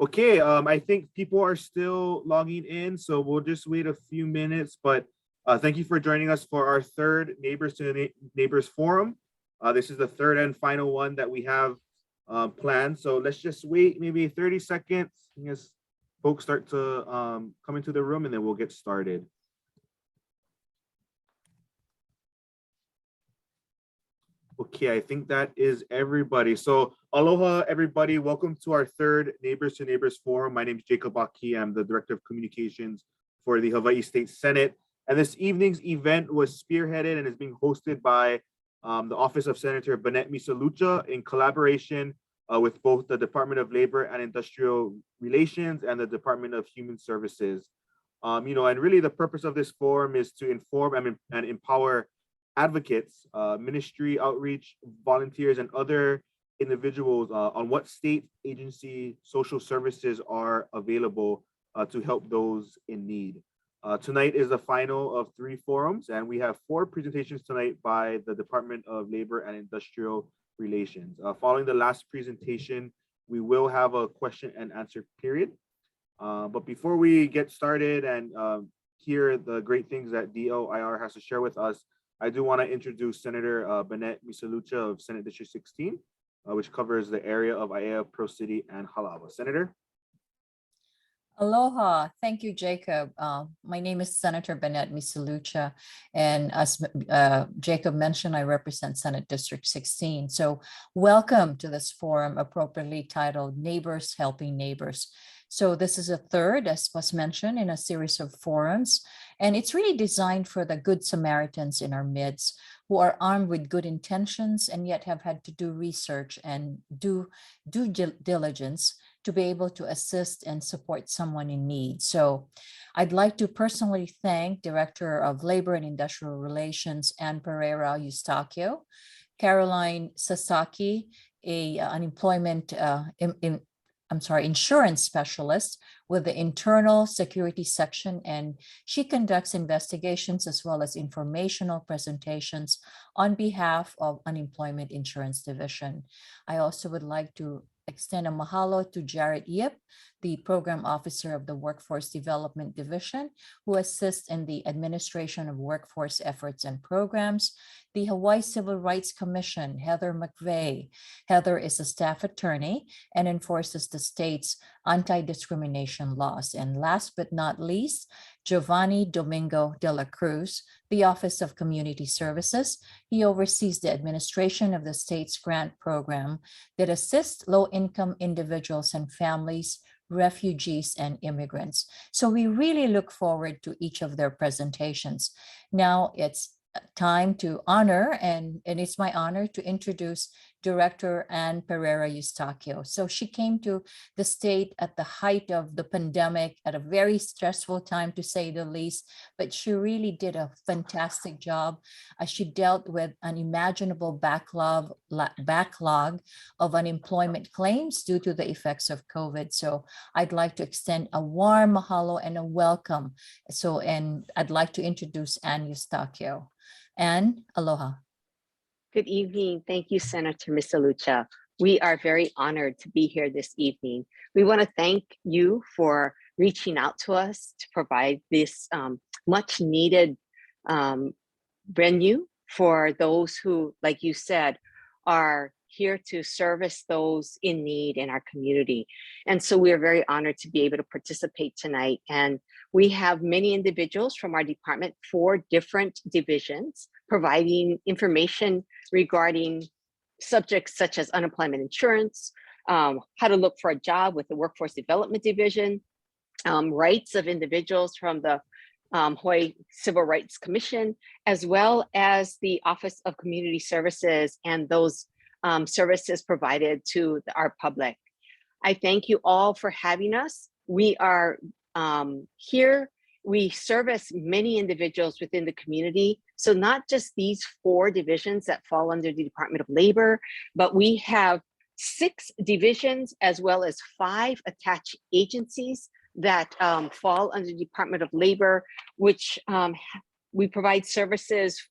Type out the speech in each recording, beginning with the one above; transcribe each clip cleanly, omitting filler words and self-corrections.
Okay, I think people are still logging in, so we'll just wait a few minutes. But thank you for joining us for our third Neighbors to Neighbors Forum. This is the third and final one that we have planned. So let's just wait maybe 30 seconds as folks start to come into the room, and then we'll get started. Okay, I think that is everybody. So aloha, everybody. Welcome to our third Neighbors to Neighbors Forum. My name is Jacob Aki. I'm the Director of Communications for the Hawaii State Senate. And this evening's event was spearheaded and is being hosted by the Office of Senator Bennett Misalucha in collaboration with both the Department of Labor and Industrial Relations and the Department of Human Services. And really the purpose of this forum is to inform and empower advocates, ministry outreach, volunteers, and other individuals on what state agency social services are available to help those in need. Tonight is the final of 3 forums, and we have 4 presentations tonight by the Department of Labor and Industrial Relations. Following the last presentation, we will have a question and answer period. But before we get started and hear the great things that DOIR has to share with us, I do want to introduce Senator Bennett Misalucha of Senate District 16, which covers the area of Aiea, Pro City, and Halawa. Senator? Aloha. Thank you, Jacob. My name is Senator Bennett Misalucha, and as Jacob mentioned, I represent Senate District 16. So welcome to this forum appropriately titled Neighbors Helping Neighbors. So this is a third, as was mentioned, in a series of forums, and it's really designed for the good Samaritans in our midst who are armed with good intentions and yet have had to do research and do due diligence to be able to assist and support someone in need. So I'd like to personally thank Director of Labor and Industrial Relations, Ann Pereira Eustaquio, Caroline Sasaki, an insurance specialist with the internal security section, and she conducts investigations as well as informational presentations on behalf of Unemployment Insurance Division. I also would like to extend a mahalo to Jared Yip, the Program Officer of the Workforce Development Division, who assists in the administration of workforce efforts and programs. The Hawaii Civil Rights Commission, Heather Mcveigh. Heather is a staff attorney and enforces the state's anti-discrimination laws. And last but not least, Giovanni Domingo de la Cruz, the Office of Community Services. He oversees the administration of the state's grant program that assists low-income individuals and families, refugees, and immigrants. So we really look forward to each of their presentations. Now it's time to honor, and it's my honor to introduce Director Ann Pereira Eustaquio. So she came to the state at the height of the pandemic at a very stressful time, to say the least, but she really did a fantastic job. She dealt with an unimaginable backlog of unemployment claims due to the effects of COVID. So I'd like to extend a warm mahalo and a welcome. And I'd like to introduce Ann Eustaquio. Ann, aloha. Good evening. Thank you, Senator Misalucha. We are very honored to be here this evening. We want to thank you for reaching out to us to provide this much needed venue for those who, like you said, are here to service those in need in our community. And so we are very honored to be able to participate tonight. And we have many individuals from our department, 4 different divisions, providing information regarding subjects such as unemployment insurance, how to look for a job with the Workforce Development Division, rights of individuals from the Hawaii Civil Rights Commission, as well as the Office of Community Services and those services provided to our public. I thank you all for having us. We are here. We service many individuals within the community. So not just these 4 divisions that fall under the Department of Labor, but we have 6 divisions as well as 5 attached agencies that fall under the Department of Labor, which we provide services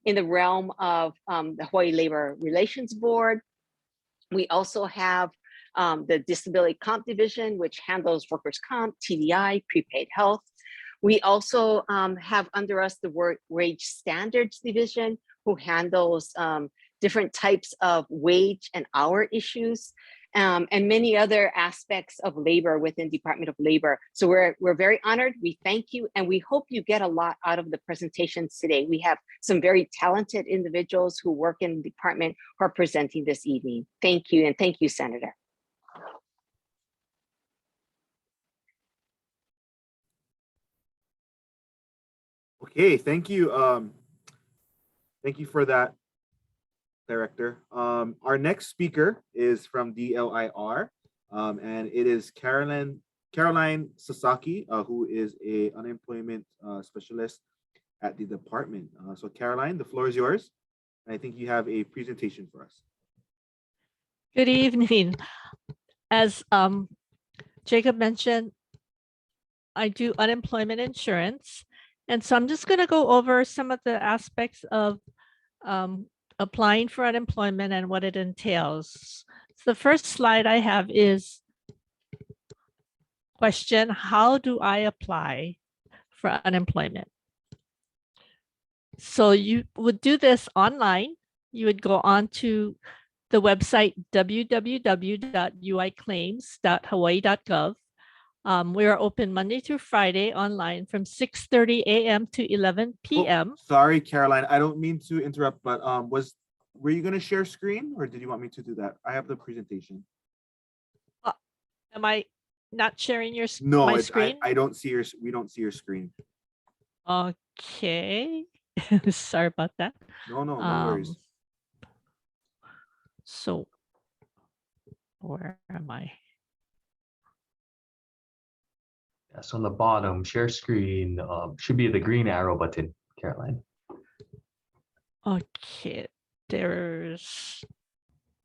in the realm of the Hawaii Labor Relations Board. We also have the Disability Comp Division, which handles workers' comp, TDI, prepaid health. We also have under us the Wage Standards Division, who handles different types of wage and hour issues, and many other aspects of labor within Department of Labor. So we're very honored. We thank you, and we hope you get a lot out of the presentations today. We have some very talented individuals who work in the department who are presenting this evening. Thank you, and thank you, Senator. Okay, thank you. Thank you for that, Director. Our next speaker is from DLIR, and it is Caroline Sasaki, who is a unemployment specialist at the department. So Caroline, the floor is yours. I think you have a presentation for us. Good evening. As Jacob mentioned, I do unemployment insurance. And so I'm just going to go over some of the aspects of applying for unemployment and what it entails. So the first slide I have is question, how do I apply for unemployment? So you would do this online. You would go on to the website www.uiclaims.hawaii.gov. We are open Monday through Friday online from 6:30 a.m. to 11 p.m. Oh, sorry, Caroline, I don't mean to interrupt, but were you going to share screen, or did you want me to do that? I have the presentation. Am I not sharing your No, my screen? I don't see we don't see your screen. Okay. Sorry about that. No worries. So where am I? Yes, on the bottom, share screen should be the green arrow button, Caroline. Okay, there's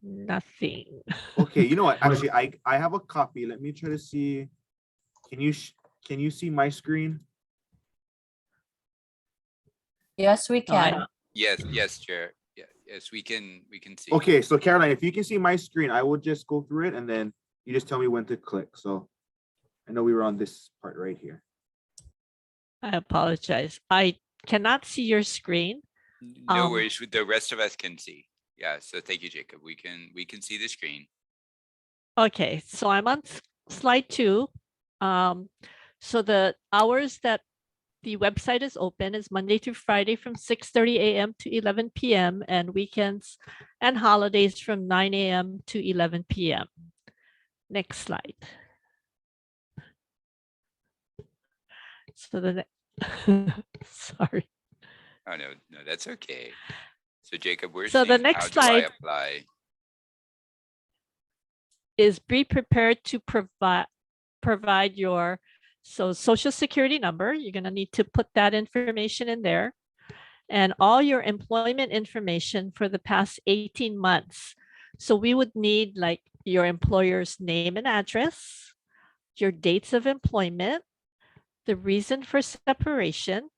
nothing. Okay, you know what? Actually, I have a copy. Let me try to see. Can you see my screen? Yes, we can. Yes, Chair. Yeah, yes, we can see. Okay, so Caroline, if you can see my screen, I will just go through it and then you just tell me when to click. So I know we were on this part right here. I apologize. I cannot see your screen. No worries. The rest of us can see. Yeah. So thank you, Jacob. We can see the screen. Okay, so I'm on slide 2. So the hours that the website is open is Monday through Friday from 6:30 a.m. to 11 p.m. and weekends and holidays from 9 a.m. to 11 p.m. Next slide. So the sorry. Oh no, that's okay. So Jacob, we're So the seeing next how do I slide apply? is be prepared to provide your social security number. You're going to need to put that information in there and all your employment information for the past 18 months. So we would need like your employer's name and address, your dates of employment, the reason for separation,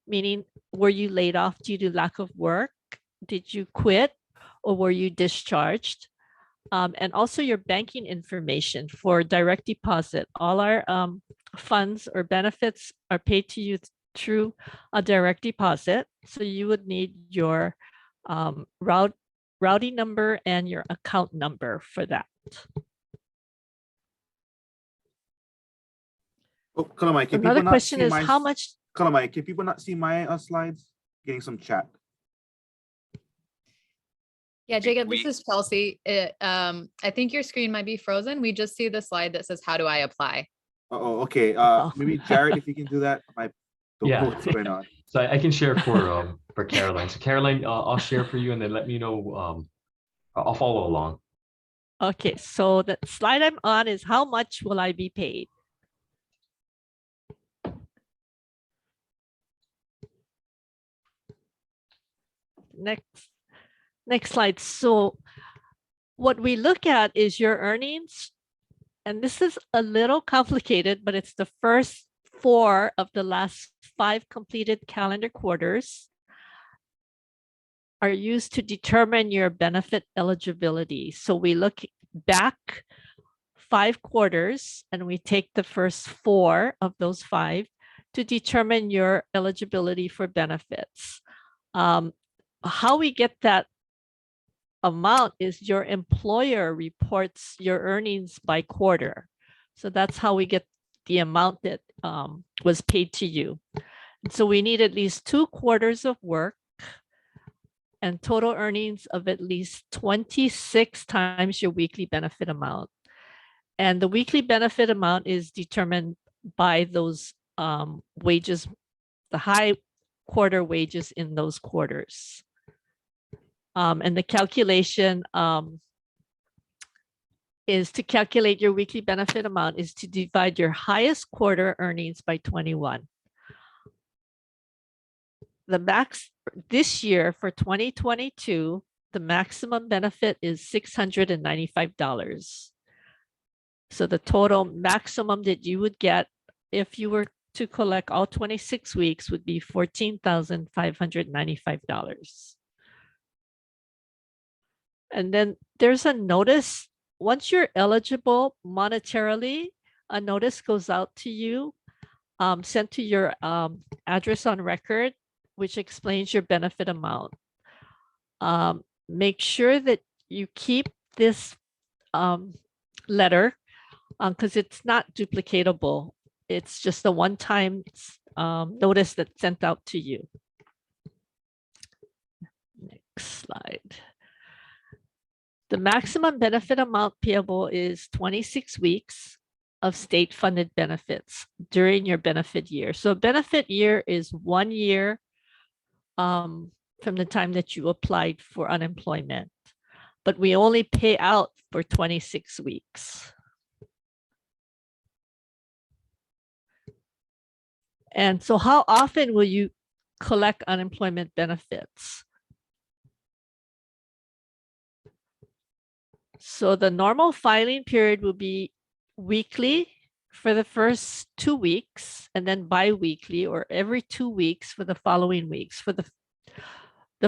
meaning were you laid off due to lack of work? Did you quit or were you discharged? And also your banking information for direct deposit. All our funds or benefits are paid to you through a direct deposit. So you would need your routing number and your account number for that. Oh, Kalamai, can Another people not question see is my how much? Kalamai, can people not see my slides? Getting some chat. Yeah, Jacob, this We- is Chelsea. I think your screen might be frozen. We just see the slide that says, how do I apply? Oh, okay. Oh. Maybe Jared, if you can do that. I don't know what's going on. So I can share for Caroline. So Caroline, I'll share for you and then let me know. I'll follow along. Okay, so the slide I'm on is how much will I be paid? Next slide. So what we look at is your earnings. And this is a little complicated, but it's the first 4 of the last 5 completed calendar quarters are used to determine your benefit eligibility. So we look back 5 quarters, and we take the first 4 of those 5 to determine your eligibility for benefits. How we get that amount is your employer reports your earnings by quarter. So that's how we get the amount that was paid to you. And so we need at least 2 quarters of work and total earnings of at least 26 times your weekly benefit amount. And the weekly benefit amount is determined by those wages, the high quarter wages in those quarters. And the calculation is to calculate your weekly benefit amount is to divide your highest quarter earnings by 21. The max this year for 2022, the maximum benefit is $695. So the total maximum that you would get if you were to collect all 26 weeks would be $14,595. And then there's a notice. Once you're eligible monetarily, a notice goes out to you, sent to your address on record, which explains your benefit amount. Make sure that you keep this letter because it's not duplicatable. It's just a one-time notice that's sent out to you. Next slide. The maximum benefit amount payable is 26 weeks of state-funded benefits during your benefit year. So a benefit year is 1 year from the time that you applied for unemployment, but we only pay out for 26 weeks. And so how often will you collect unemployment benefits? So the normal filing period will be weekly for the first 2 weeks, and then bi-weekly or every 2 weeks for the following weeks. For the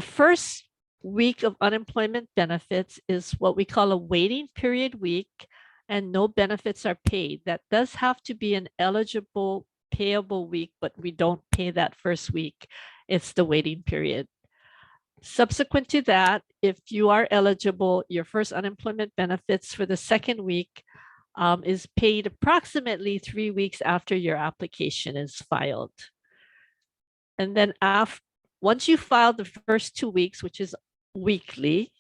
first week of unemployment benefits is what we call a waiting period week, and no benefits are paid. That does have to be an eligible payable week, but we don't pay that first week. It's the waiting period. Subsequent to that, if you are eligible, your first unemployment benefits for the second week is paid approximately 3 weeks after your application is filed. And then once you file the first 2 weeks, which is weekly,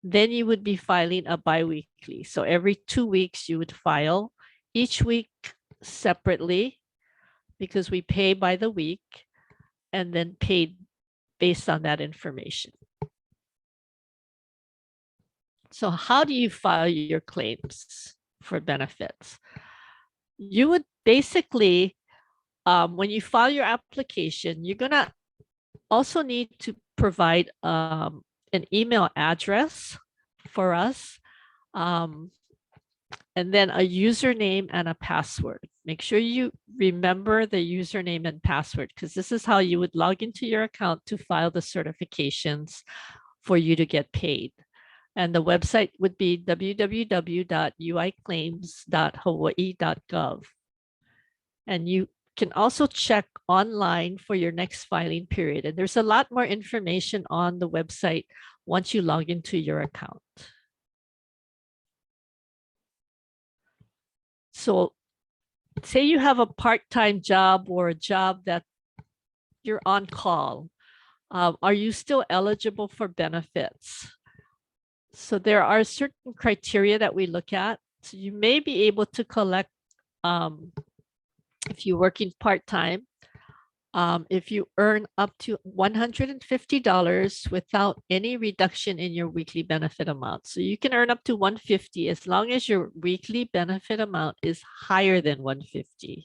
then you would be filing a bi-weekly. So every 2 weeks you would file, each week separately, because we pay by the week and then paid based on that information. So how do you file your claims for benefits? You would basically, when you file your application, you're gonna also need to provide an email address for us, and then a username and a password. Make sure you remember the username and password, because this is how you would log into your account to file the certifications for you to get paid. And the website would be www.uiclaims.hawaii.gov. And you can also check online for your next filing period. And there's a lot more information on the website once you log into your account. So say you have a part-time job or a job that you're on call. Are you still eligible for benefits? So there are certain criteria that we look at. So you may be able to collect, if you're working part-time, if you earn up to $150 without any reduction in your weekly benefit amount. So you can earn up to $150 as long as your weekly benefit amount is higher than $150.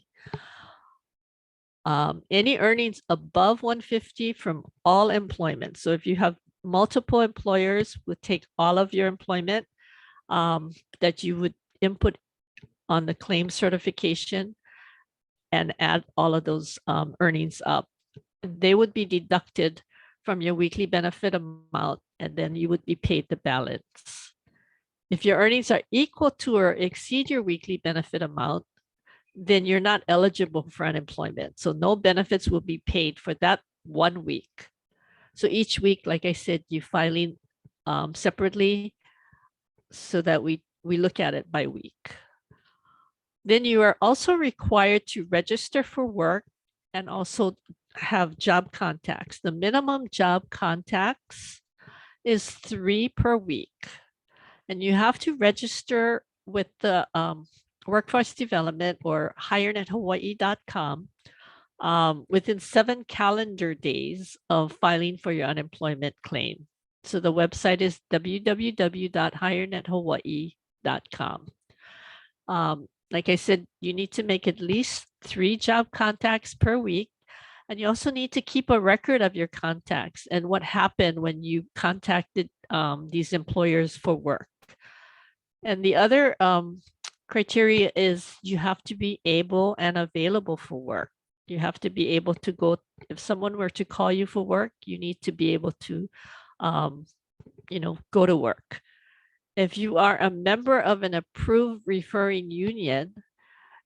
Any earnings above $150 from all employment. So if you have multiple employers, would take all of your employment that you would input on the claim certification and add all of those earnings up. They would be deducted from your weekly benefit amount, and then you would be paid the balance. If your earnings are equal to or exceed your weekly benefit amount, then you're not eligible for unemployment. So no benefits will be paid for that 1 week. So each week, like I said, you filing separately so that we look at it by week. Then you are also required to register for work and also have job contacts. The minimum job contacts is 3 per week. And you have to register with the Workforce Development or hirenethawaii.com within 7 calendar days of filing for your unemployment claim. So the website is www.hirenethawaii.com. Like I said, you need to make at least 3 job contacts per week. And you also need to keep a record of your contacts and what happened when you contacted these employers for work. And the other criteria is you have to be able and available for work. You have to be able to go, if someone were to call you for work, you need to be able to, go to work. If you are a member of an approved referring union,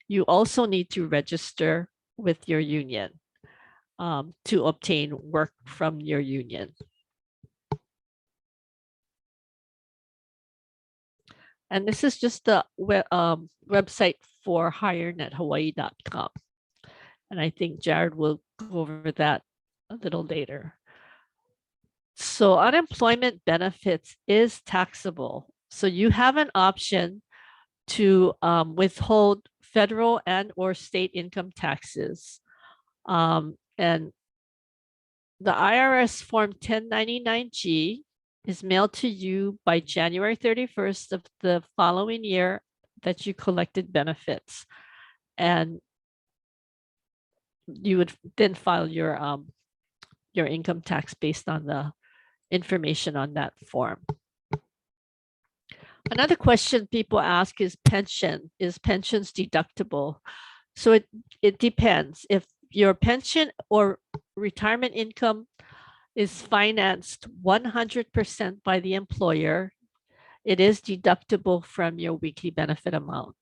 you also need to register with your union to obtain work from your union. And this is just the website for hirenethawaii.com. And I think Jared will go over that a little later. So unemployment benefits is taxable. So you have an option to withhold federal and or state income taxes. And the IRS Form 1099-G is mailed to you by January 31st of the following year that you collected benefits. And you would then file your income tax based on the information on that form. Another question people ask is pension. Is pensions deductible? So it depends. If your pension or retirement income is financed 100% by the employer, it is deductible from your weekly benefit amount.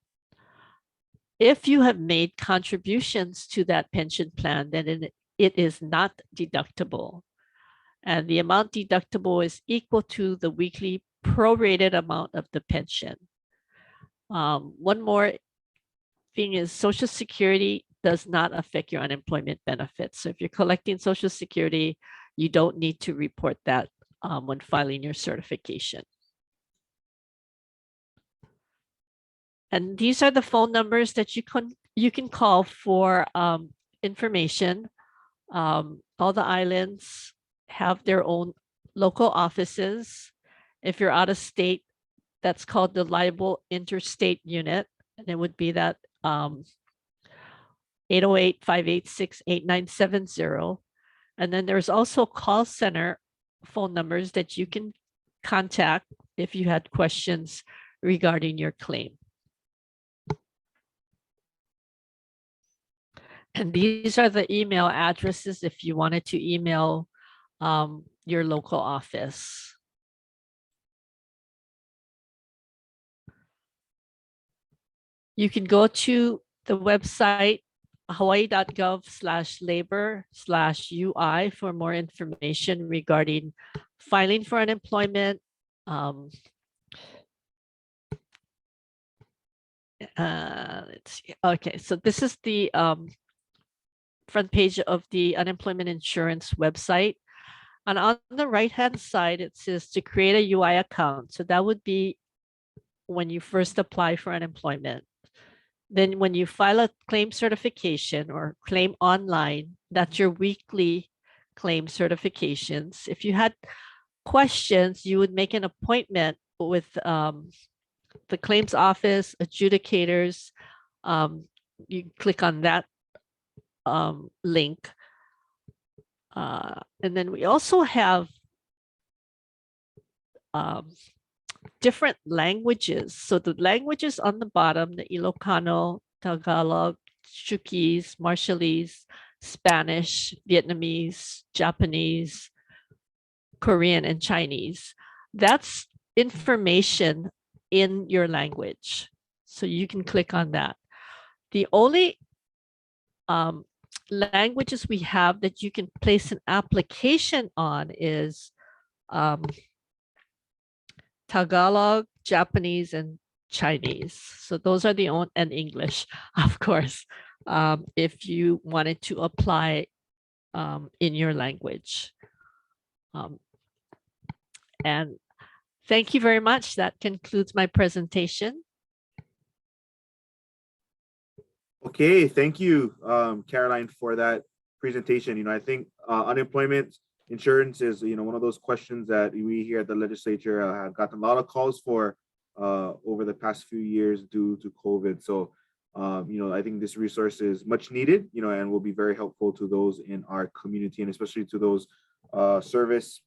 If you have made contributions to that pension plan, then it is not deductible. And the amount deductible is equal to the weekly prorated amount of the pension. One more thing is Social Security does not affect your unemployment benefits. So if you're collecting Social Security, you don't need to report that when filing your certification. And these are the phone numbers that you can call for information. All the islands have their own local offices. If you're out of state, that's called the Liable Interstate Unit, and it would be that 808-586-8970. And then there's also call center phone numbers that you can contact if you had questions regarding your claim. And these are the email addresses if you wanted to email your local office. You can go to the website hawaii.gov/labor/UI for more information regarding filing for unemployment. Let's see. Okay, so this is the front page of the unemployment insurance website. And on the right-hand side, it says to create a UI account. So that would be when you first apply for unemployment. Then when you file a claim certification or claim online, that's your weekly claim certifications. If you had questions, you would make an appointment with the claims office, adjudicators. You click on that link. And then we also have different languages. So the languages on the bottom, the Ilocano, Tagalog, Chuukese, Marshallese, Spanish, Vietnamese, Japanese, Korean, and Chinese. That's information in your language. So you can click on that. The only languages we have that you can place an application on is Tagalog, Japanese, and Chinese. So those are the only, and English, of course, if you wanted to apply in your language. And thank you very much. That concludes my presentation. Okay, thank you, Caroline, for that presentation. You know, I think unemployment insurance is, you know, one of those questions that we here at the legislature have gotten a lot of calls for over the past few years due to COVID. So, you know, I think this resource is much needed, you know, and will be very helpful to those in our community, and especially to those service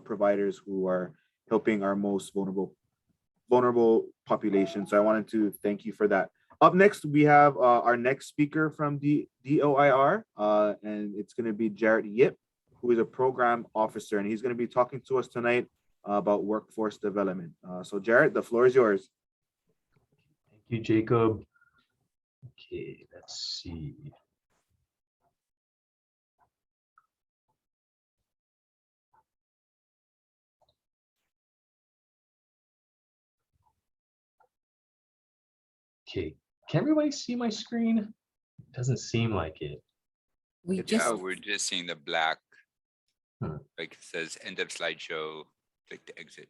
providers who are helping our most vulnerable population. So I wanted to thank you for that. Up next, we have our next speaker from DOIR, and it's going to be Jarrett Yip, who is a program officer, and he's going to be talking to us tonight about workforce development. So Jarrett, the floor is yours. Thank you, Jacob. Okay, let's see. Okay, can everybody see my screen? Doesn't seem like it. We Yeah, just, we're just seeing the black, Hmm. like it says end of slideshow, click to exit.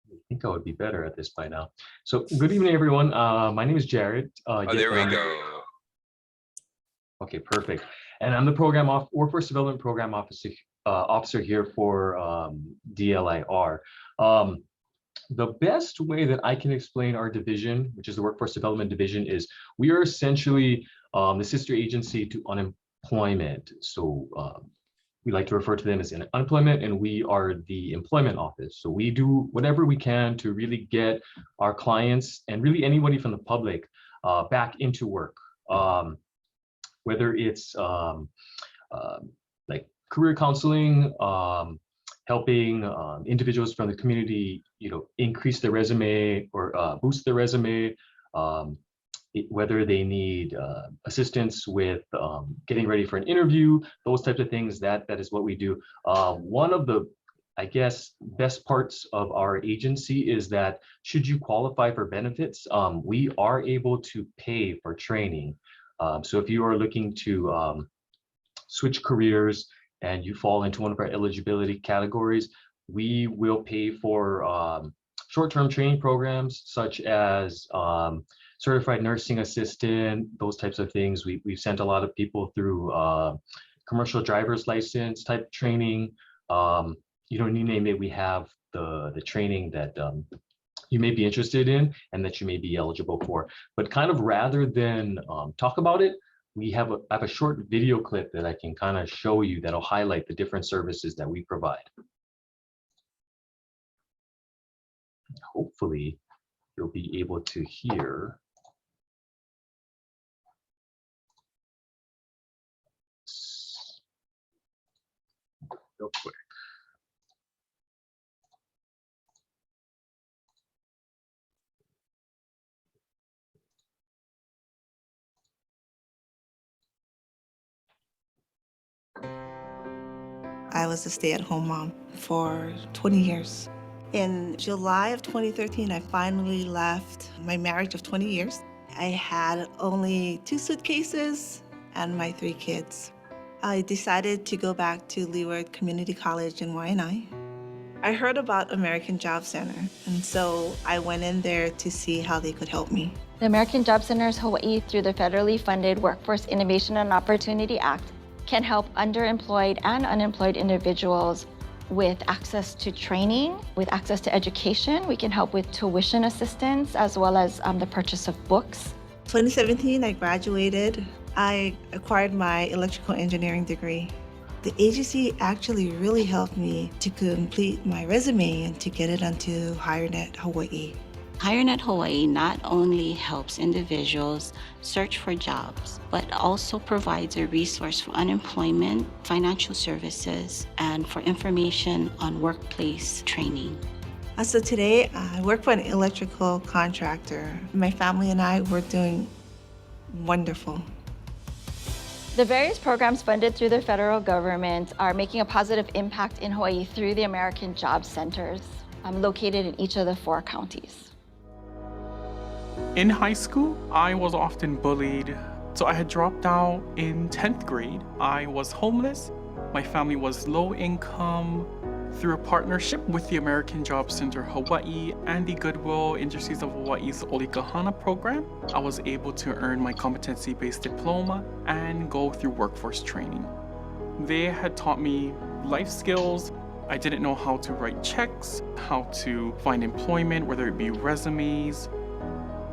I think I would be better at this by now. So good evening, everyone. My name is Jared. Oh, there we go. Okay, perfect. And I'm the workforce development program officer here for DLIR. The best way that I can explain our division, which is the workforce development division, is we are essentially the sister agency to unemployment. So we like to refer to them as unemployment, and we are the employment office. So we do whatever we can to really get our clients and really anybody from the public back into work. Whether it's like career counseling, helping individuals from the community, you know, increase their resume or boost their resume, whether they need assistance with getting ready for an interview, those types of things, that is what we do. One of the, I guess, best parts of our agency is that should you qualify for benefits, we are able to pay for training. So if you are looking to switch careers and you fall into one of our eligibility categories, we will pay for short-term training programs such as certified nursing assistant, those types of things. We've sent a lot of people through commercial driver's license type training. You know, you name it, we have the training that you may be interested in and that you may be eligible for. But kind of rather than talk about it, I have a short video clip that I can kind of show you that'll highlight the different services that we provide. Hopefully, you'll be able to hear. Real quick. I was a stay-at-home mom for 20 years. In July of 2013, I finally left my marriage of 20 years. I had only 2 suitcases and my 3 kids. I decided to go back to Leeward Community College in Waianae. I heard about American Job Center, and so I went in there to see how they could help me. The American Job Centers Hawaii, through the federally funded Workforce Innovation and Opportunity Act, can help underemployed and unemployed individuals with access to training, with access to education. We can help with tuition assistance as well as the purchase of books. 2017, I graduated. I acquired my electrical engineering degree. The agency actually really helped me to complete my resume and to get it onto HireNet Hawaii. HireNet Hawaii not only helps individuals search for jobs, but also provides a resource for unemployment, financial services, and for information on workplace training. So today, I work for an electrical contractor. My family and I were doing wonderful. The various programs funded through the federal government are making a positive impact in Hawaii through the American Job Centers located in each of the 4 counties. In high school, I was often bullied. So I had dropped out in 10th grade. I was homeless. My family was low income. Through a partnership with the American Job Center Hawaii and the Goodwill Industries of Hawaii's Olikahana program, I was able to earn my competency-based diploma and go through workforce training. They had taught me life skills. I didn't know how to write checks, how to find employment, whether it be resumes,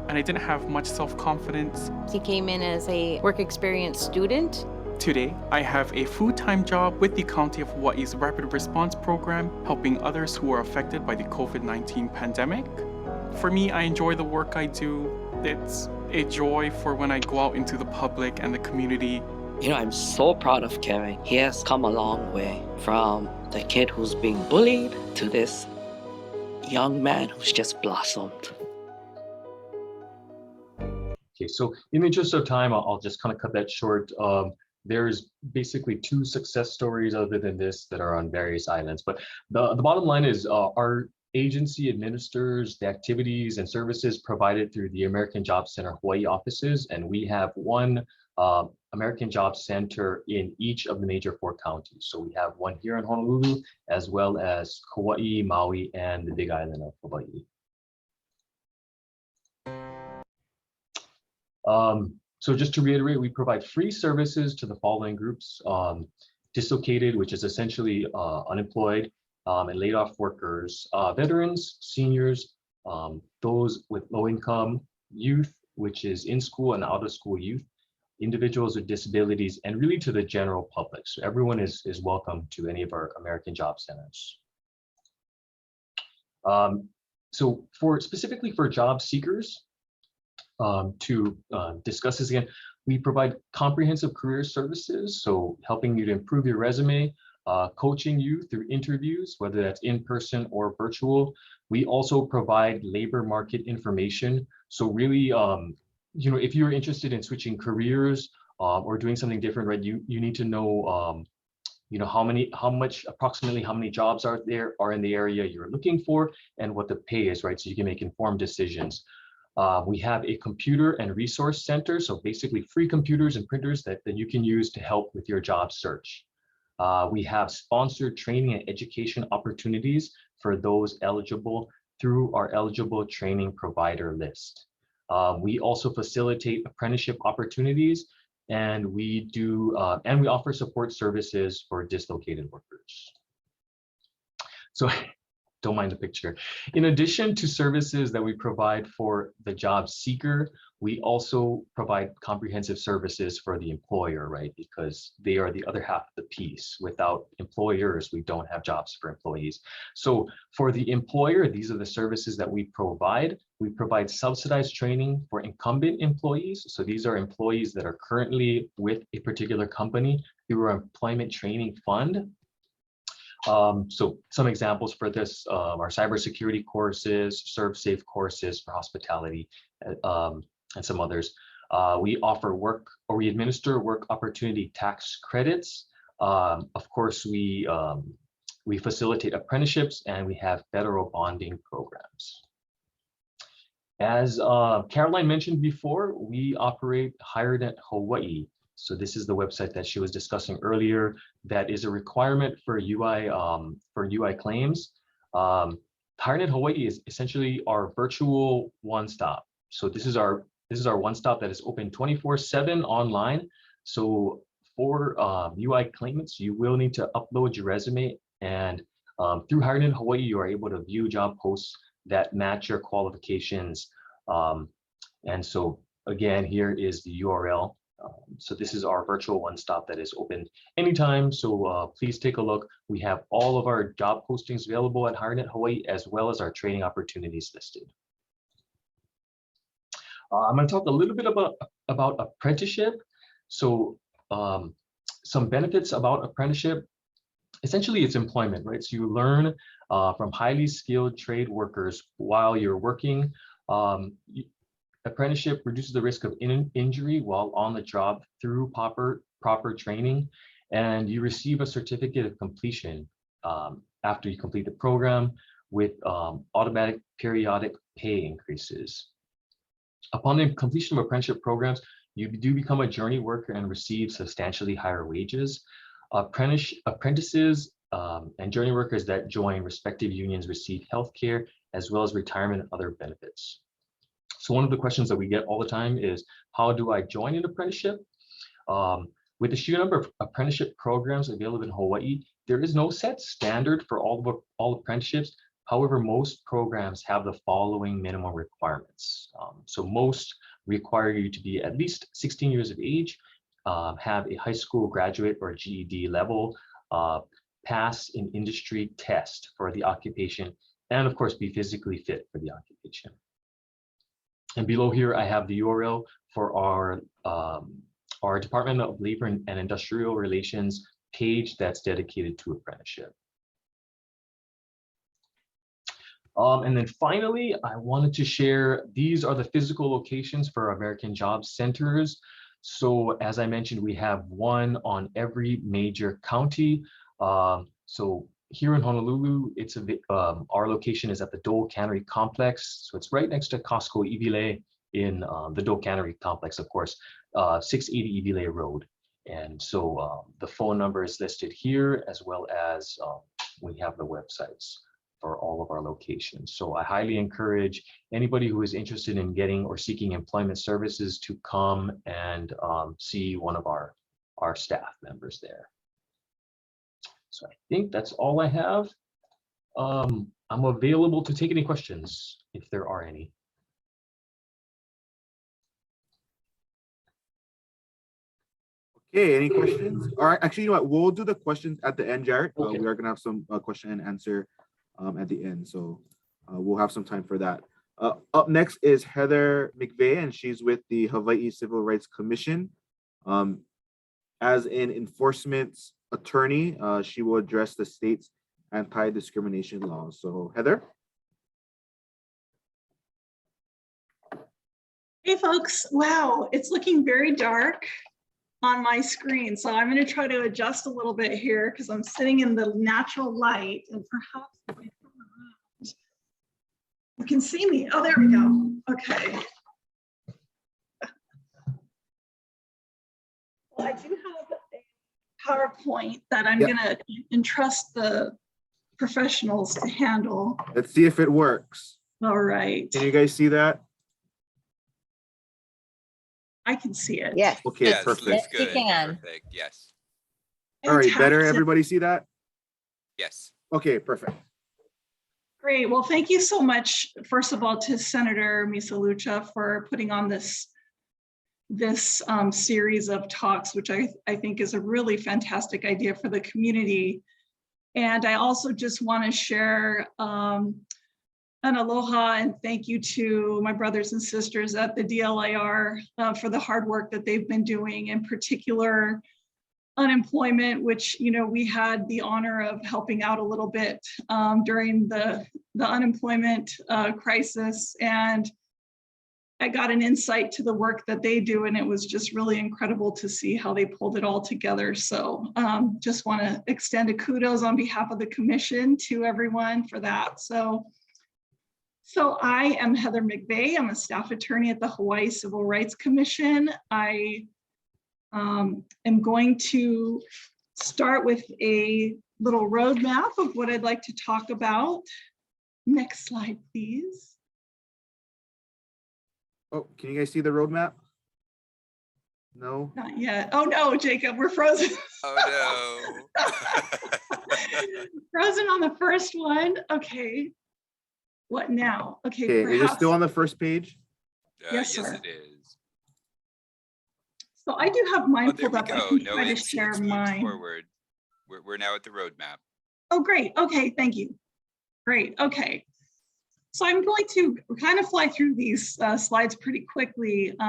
and I didn't have much self-confidence. He came in as a work experience student. Today, I have a full-time job with the County of Hawaii's Rapid Response Program, helping others who are affected by the COVID-19 pandemic. For me, I enjoy the work I do. It's a joy for when I go out into the public and the community. You know, I'm so proud of Kevin. He has come a long way from the kid who's being bullied to this young man who's just blossomed. Okay, so in the interest of time, I'll just kind of cut that short. There's basically 2 success stories other than this that are on various islands. But the bottom line is our agency administers the activities and services provided through the American Job Center Hawaii offices, and we have 1 American Job Center in each of the major 4 counties. So we have 1 here in Honolulu, as well as Kauai, Maui, and the Big Island of Hawaii. So just to reiterate, we provide free services to the following groups: dislocated, which is essentially unemployed and laid off workers, veterans, seniors, those with low income, youth, which is in school and out of school youth, individuals with disabilities, and really to the general public. So everyone is welcome to any of our American Job Centers. So specifically for job seekers, to discuss this again, we provide comprehensive career services, so helping you to improve your resume, coaching you through interviews, whether that's in person or virtual. We also provide labor market information. So really, you know, if you're interested in switching careers or doing something different, right, you need to know, you know, approximately how many jobs are in the area you're looking for, and what the pay is, right, so you can make informed decisions. We have a computer and resource center, so basically free computers and printers that you can use to help with your job search. We have sponsored training and education opportunities for those eligible through our eligible training provider list. We also facilitate apprenticeship opportunities, and we offer support services for dislocated workers. So don't mind the picture. In addition to services that we provide for the job seeker, we also provide comprehensive services for the employer, right? Because they are the other half of the piece. Without employers, we don't have jobs for employees. So for the employer, these are the services that we provide. We provide subsidized training for incumbent employees. So these are employees that are currently with a particular company through our employment training fund. So some examples for this are cybersecurity courses, ServSafe courses for hospitality, and some others. We offer we administer work opportunity tax credits. Of course, we facilitate apprenticeships, and we have federal bonding programs. As Caroline mentioned before, we operate HireNet Hawaii. So this is the website that she was discussing earlier. That is a requirement for UI claims. HireNet Hawaii is essentially our virtual one-stop. So this is our one-stop that is open 24/7 online. So for UI claimants, you will need to upload your resume, and through HireNet Hawaii, you are able to view job posts that match your qualifications. And so again, here is the URL. So this is our virtual one-stop that is open anytime. So please take a look. We have all of our job postings available at HireNet Hawaii, as well as our training opportunities listed. I'm going to talk a little bit about apprenticeship. So some benefits about apprenticeship. Essentially, it's employment, right? So you learn from highly skilled trade workers while you're working. Apprenticeship reduces the risk of injury while on the job through proper training, and you receive a certificate of completion after you complete the program with automatic periodic pay increases. Upon the completion of apprenticeship programs, you do become a journey worker and receive substantially higher wages. Apprentices and journey workers that join respective unions receive healthcare as well as retirement and other benefits. So one of the questions that we get all the time is, how do I join an apprenticeship? With the sheer number of apprenticeship programs available in Hawaii, there is no set standard for all apprenticeships. However, most programs have the following minimum requirements. So most require you to be at least 16 years of age, have a high school graduate or GED level, pass an industry test for the occupation, and of course, be physically fit for the occupation. And below here, I have the URL for our Department of Labor and Industrial Relations page that's dedicated to apprenticeship. And then finally, I wanted to share, these are the physical locations for American Job Centers. So as I mentioned, we have one on every major county. So here in Honolulu, it's our location is at the Dole Cannery Complex. So it's right next to Costco Iwilei in the Dole Cannery Complex, of course, 680 Iwilei Road. And so the phone number is listed here, as well as we have the websites for all of our locations. So I highly encourage anybody who is interested in getting or seeking employment services to come and see one of our staff members there. So I think that's all I have. I'm available to take any questions if there are any. Okay, any questions? All right, actually, you know what? We'll do the questions at the end, Jared. Okay. We are gonna have some question and answer at the end, so we'll have some time for that. Up next is Heather Mcveigh, and she's with the Hawaii Civil Rights Commission. As an enforcement attorney, she will address the state's anti-discrimination laws. So Heather. Hey folks, wow, it's looking very dark on my screen. So I'm going to try to adjust a little bit here because I'm sitting in the natural light, and perhaps if I turn around, you can see me. Oh, there we go. Okay. Well, I do have a PowerPoint that I'm going to entrust the professionals to handle. Let's see if it works. All right. Can you guys see that? I can see it. Yes. Okay, Yes, perfect. looks Yes, we good. can. Perfect. Yes. All right, better. Fantastic. Everybody see that? Yes. Okay, perfect. Great. Well, thank you so much, first of all, to Senator Misalucha for putting on this series of talks, which I think is a really fantastic idea for the community. And I also just want to share an aloha and thank you to my brothers and sisters at the DLIR for the hard work that they've been doing, in particular unemployment, which, you know, we had the honor of helping out a little bit during the unemployment crisis. And I got an insight to the work that they do, and it was just really incredible to see how they pulled it all together. So just want to extend a kudos on behalf of the commission to everyone for that. So I am Heather Mcveigh. I'm a staff attorney at the Hawaii Civil Rights Commission. I am going to start with a little roadmap of what I'd like to talk about. Next slide, please. Oh, can you guys see the roadmap? No? Not yet. Oh no, Jacob, we're frozen. Oh no. Frozen on the first one. Okay. What now? Okay, Okay, is it perhaps. still on the first page? Yes, yes, sir. it is. So I do have mine Oh, there pulled we up. I go. can No, try to it's share moved mine. forward. We're now at the roadmap. Oh, great. Okay, thank you. Great. Okay. So I'm going to kind of fly through these slides pretty quickly. So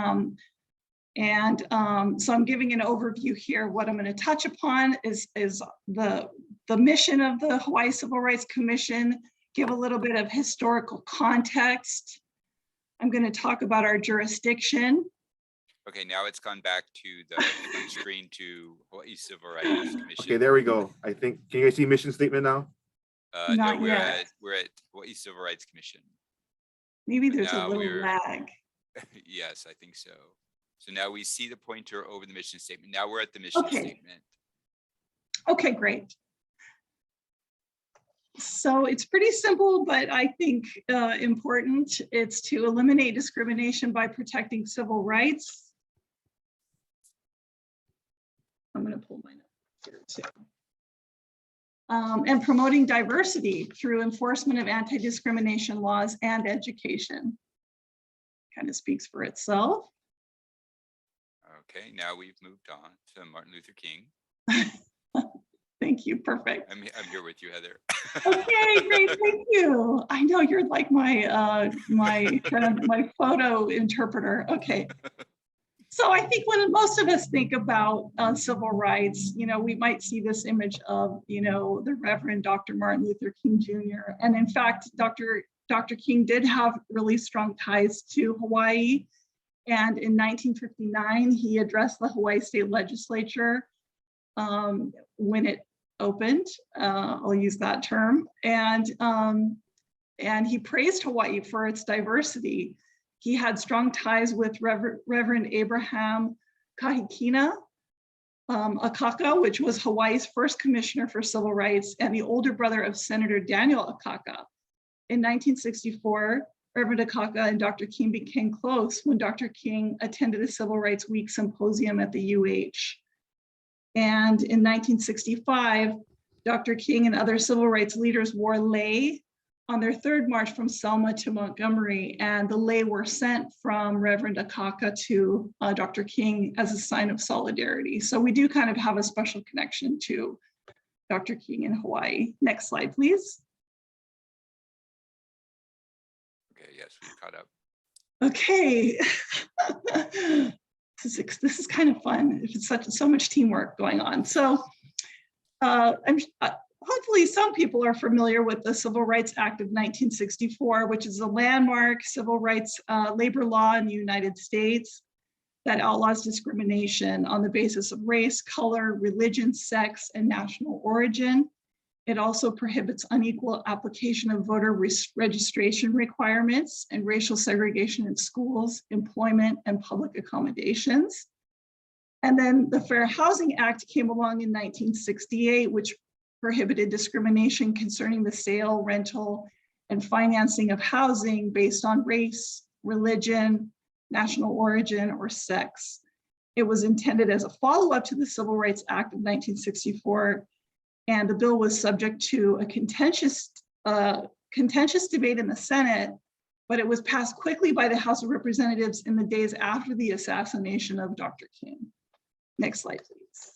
I'm giving an overview here. What I'm going to touch upon is the mission of the Hawaii Civil Rights Commission, give a little bit of historical context. I'm going to talk about our jurisdiction. Okay, now it's gone back to the front screen to Hawaii Civil Rights Commission. Okay, there we go. I think, can you guys see mission statement now? No, Not we're yet. at Hawaii Civil Rights Commission. Maybe there's a Now little lag. Yes, I think so. So now we see the pointer over the mission statement. Now we're at the mission statement. Okay, great. So it's pretty simple, but I think important. It's to eliminate discrimination by protecting civil rights. I'm going to pull mine up here too. And promoting diversity through enforcement of anti-discrimination laws and education. Kind of speaks for itself. Okay, now we've moved on to Martin Luther King. Thank you, perfect. I'm here with you, Heather. Okay, great, thank you. I know you're like my my photo interpreter. Okay. So I think when most of us think about civil rights, you know, we might see this image of, you know, the Reverend Dr. Martin Luther King Jr. And in fact, Dr. King did have really strong ties to Hawaii. And in 1959, he addressed the Hawaii State Legislature when it opened. I'll use that term. And he praised Hawaii for its diversity. He had strong ties with Reverend Abraham Kahikina Akaka, which was Hawaii's first commissioner for civil rights and the older brother of Senator Daniel Akaka. In 1964, Reverend Akaka and Dr. King became close when Dr. King attended a Civil Rights Week symposium at the UH. And in 1965, Dr. King and other civil rights leaders wore lei on their third march from Selma to Montgomery, and the lei were sent from Reverend Akaka to Dr. King as a sign of solidarity. So we do kind of have a special connection to Dr. King in Hawaii. Next slide, please. Okay, yes, we've caught up. Okay. This is kind of fun. It's so much teamwork going on. So hopefully some people are familiar with the Civil Rights Act of 1964, which is a landmark civil rights labor law in the United States that outlaws discrimination on the basis of race, color, religion, sex, and national origin. It also prohibits unequal application of voter registration requirements and racial segregation in schools, employment, and public accommodations. And then the Fair Housing Act came along in 1968, which prohibited discrimination concerning the sale, rental, and financing of housing based on race, religion, national origin, or sex. It was intended as a follow-up to the Civil Rights Act of 1964, and the bill was subject to a contentious debate in the Senate, but it was passed quickly by the House of Representatives in the days after the assassination of Dr. King. Next slide, please.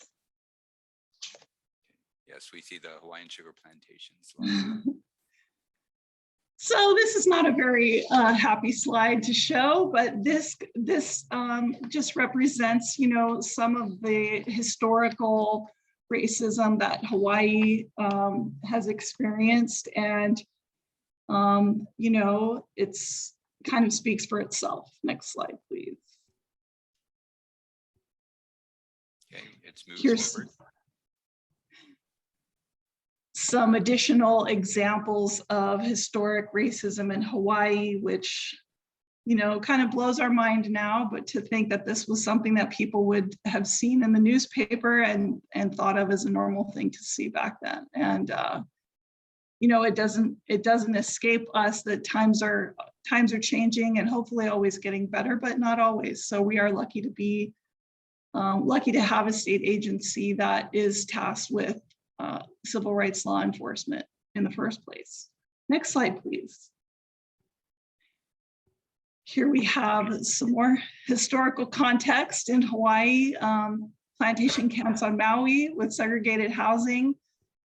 Yes, we see the Hawaiian sugar plantations. So this is not a very happy slide to show, but this just represents, you know, some of the historical racism that Hawaii has experienced, and you know, it's kind of speaks for itself. Next slide, please. Okay, it's moved Here's forward. Some additional examples of historic racism in Hawaii, which, you know, kind of blows our mind now, but to think that this was something that people would have seen in the newspaper and thought of as a normal thing to see back then. And you know, it doesn't escape us that times are changing and hopefully always getting better, but not always. So we are lucky to be lucky to have a state agency that is tasked with civil rights law enforcement in the first place. Next slide, please. Here we have some more historical context in Hawaii. Plantation camps on Maui with segregated housing,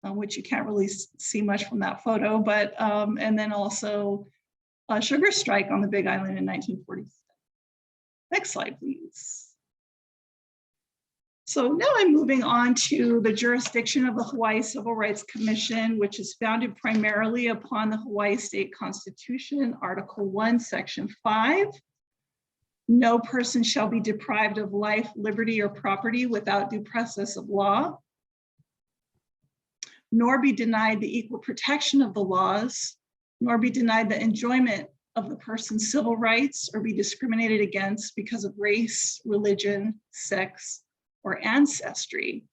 which you can't really see much from that photo, but and then also sugar strike on the Big Island in 1947. Next slide, please. So now I'm moving on to the jurisdiction of the Hawaii Civil Rights Commission, which is founded primarily upon the Hawaii State Constitution, Article 1, Section 5. No person shall be deprived of life, liberty, or property without due process of law, nor be denied the equal protection of the laws, nor be denied the enjoyment of the person's civil rights, or be discriminated against because of race, religion, sex, or ancestry.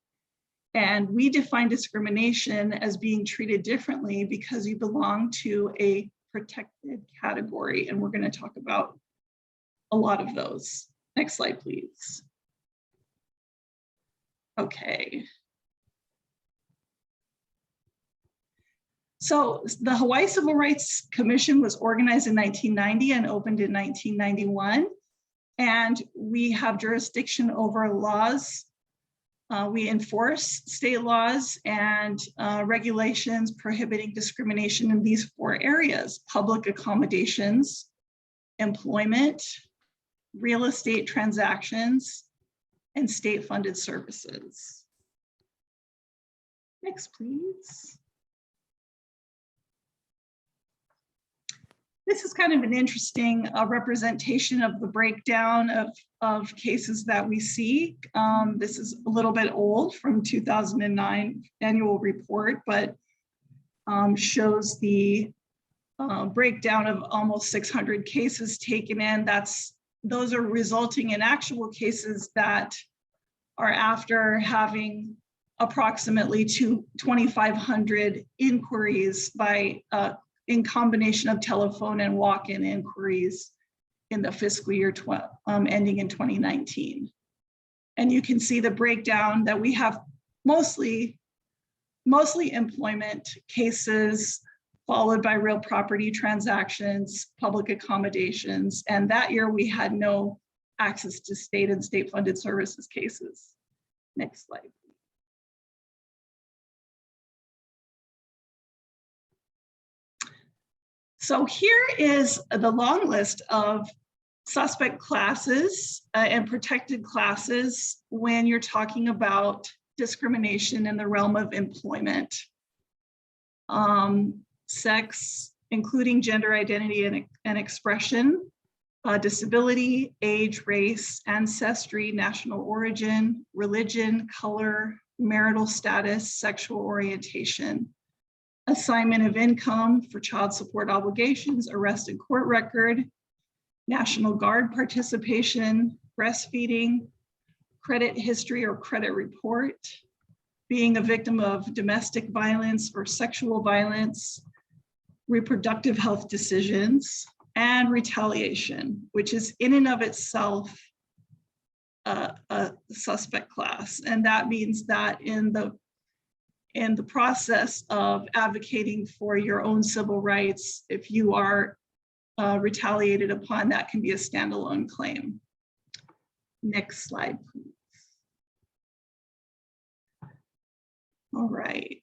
And we define discrimination as being treated differently because you belong to a protected category. And we're going to talk about a lot of those. Next slide, please. Okay. So the Hawaii Civil Rights Commission was organized in 1990 and opened in 1991. And we have jurisdiction over laws. We enforce state laws and regulations prohibiting discrimination in these 4 areas: public accommodations, employment, real estate transactions, and state-funded services. Next, please. This is kind of an interesting representation of the breakdown of cases that we see. This is a little bit old, from 2009 annual report, but shows the breakdown of almost 600 cases taken in. Those are resulting in actual cases that are after having approximately 2,500 inquiries by in combination of telephone and walk-in inquiries in the fiscal year ending in 2019. And you can see the breakdown that we have mostly employment cases, followed by real property transactions, public accommodations. And that year we had no access to state and state-funded services cases. Next slide. So here is the long list of suspect classes and protected classes when you're talking about discrimination in the realm of employment. Sex, including gender identity and expression, disability, age, race, ancestry, national origin, religion, color, marital status, sexual orientation, assignment of income for child support obligations, arrest and court record, National Guard participation, breastfeeding, credit history or credit report, being a victim of domestic violence or sexual violence, reproductive health decisions, and retaliation, which is in and of itself a suspect class. And that means that in the process of advocating for your own civil rights, if you are retaliated upon, that can be a standalone claim. Next slide, please. All right.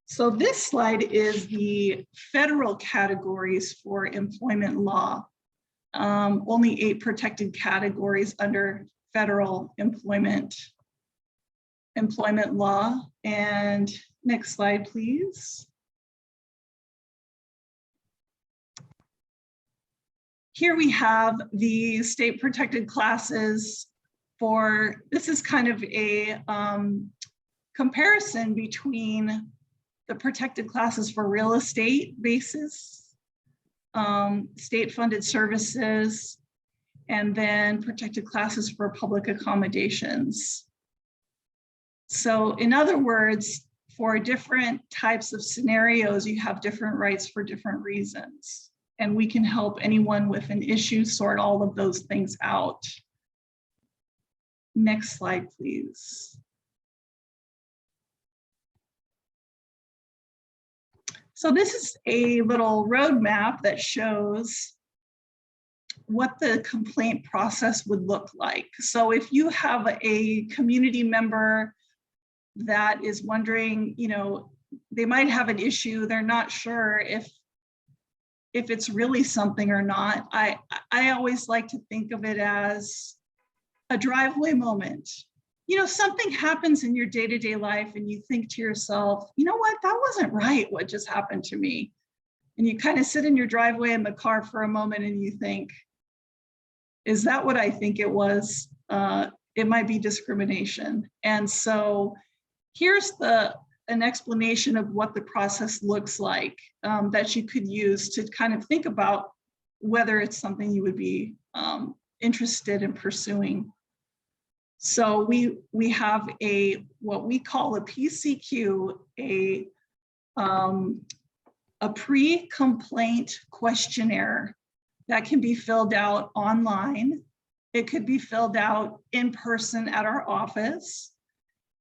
So this slide is the federal categories for employment law. Only 8 protected categories under federal employment law. And next slide, please. Here we have the state protected classes for, this is kind of a comparison between the protected classes for real estate basis, state funded services, and then protected classes for public accommodations. So in other words, for different types of scenarios, you have different rights for different reasons. And we can help anyone with an issue sort all of those things out. Next slide, please. So this is a little roadmap that shows what the complaint process would look like. So if you have a community member that is wondering, they might have an issue. They're not sure if it's really something or not. I always like to think of it as a driveway moment. You know, something happens in your day-to-day life and you think to yourself, you know what, that wasn't right, what just happened to me. And you kind of sit in your driveway in the car for a moment and you think, is that what I think it was? It might be discrimination. And so here's an explanation of what the process looks like that you could use to kind of think about whether it's something you would be interested in pursuing. So we have what we call a PCQ, a pre-complaint questionnaire that can be filled out online. It could be filled out in person at our office.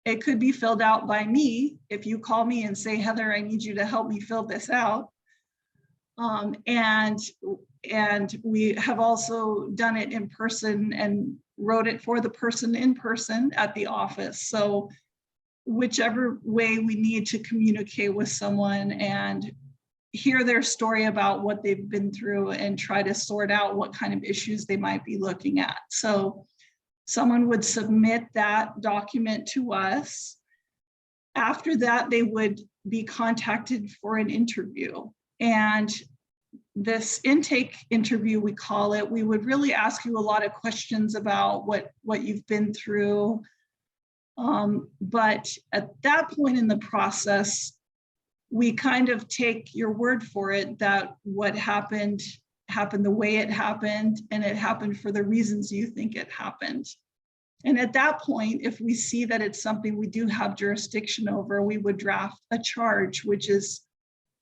It could be filled out by me. If you call me and say, Heather, I need you to help me fill this out. And we have also done it in person and wrote it for the person in person at the office. So whichever way we need to communicate with someone and hear their story about what they've been through and try to sort out what kind of issues they might be looking at. So someone would submit that document to us. After that, they would be contacted for an interview. And this intake interview, we call it, we would really ask you a lot of questions about what you've been through. But at that point in the process, we kind of take your word for it that what happened the way it happened, and it happened for the reasons you think it happened. And at that point, if we see that it's something we do have jurisdiction over, we would draft a charge, which is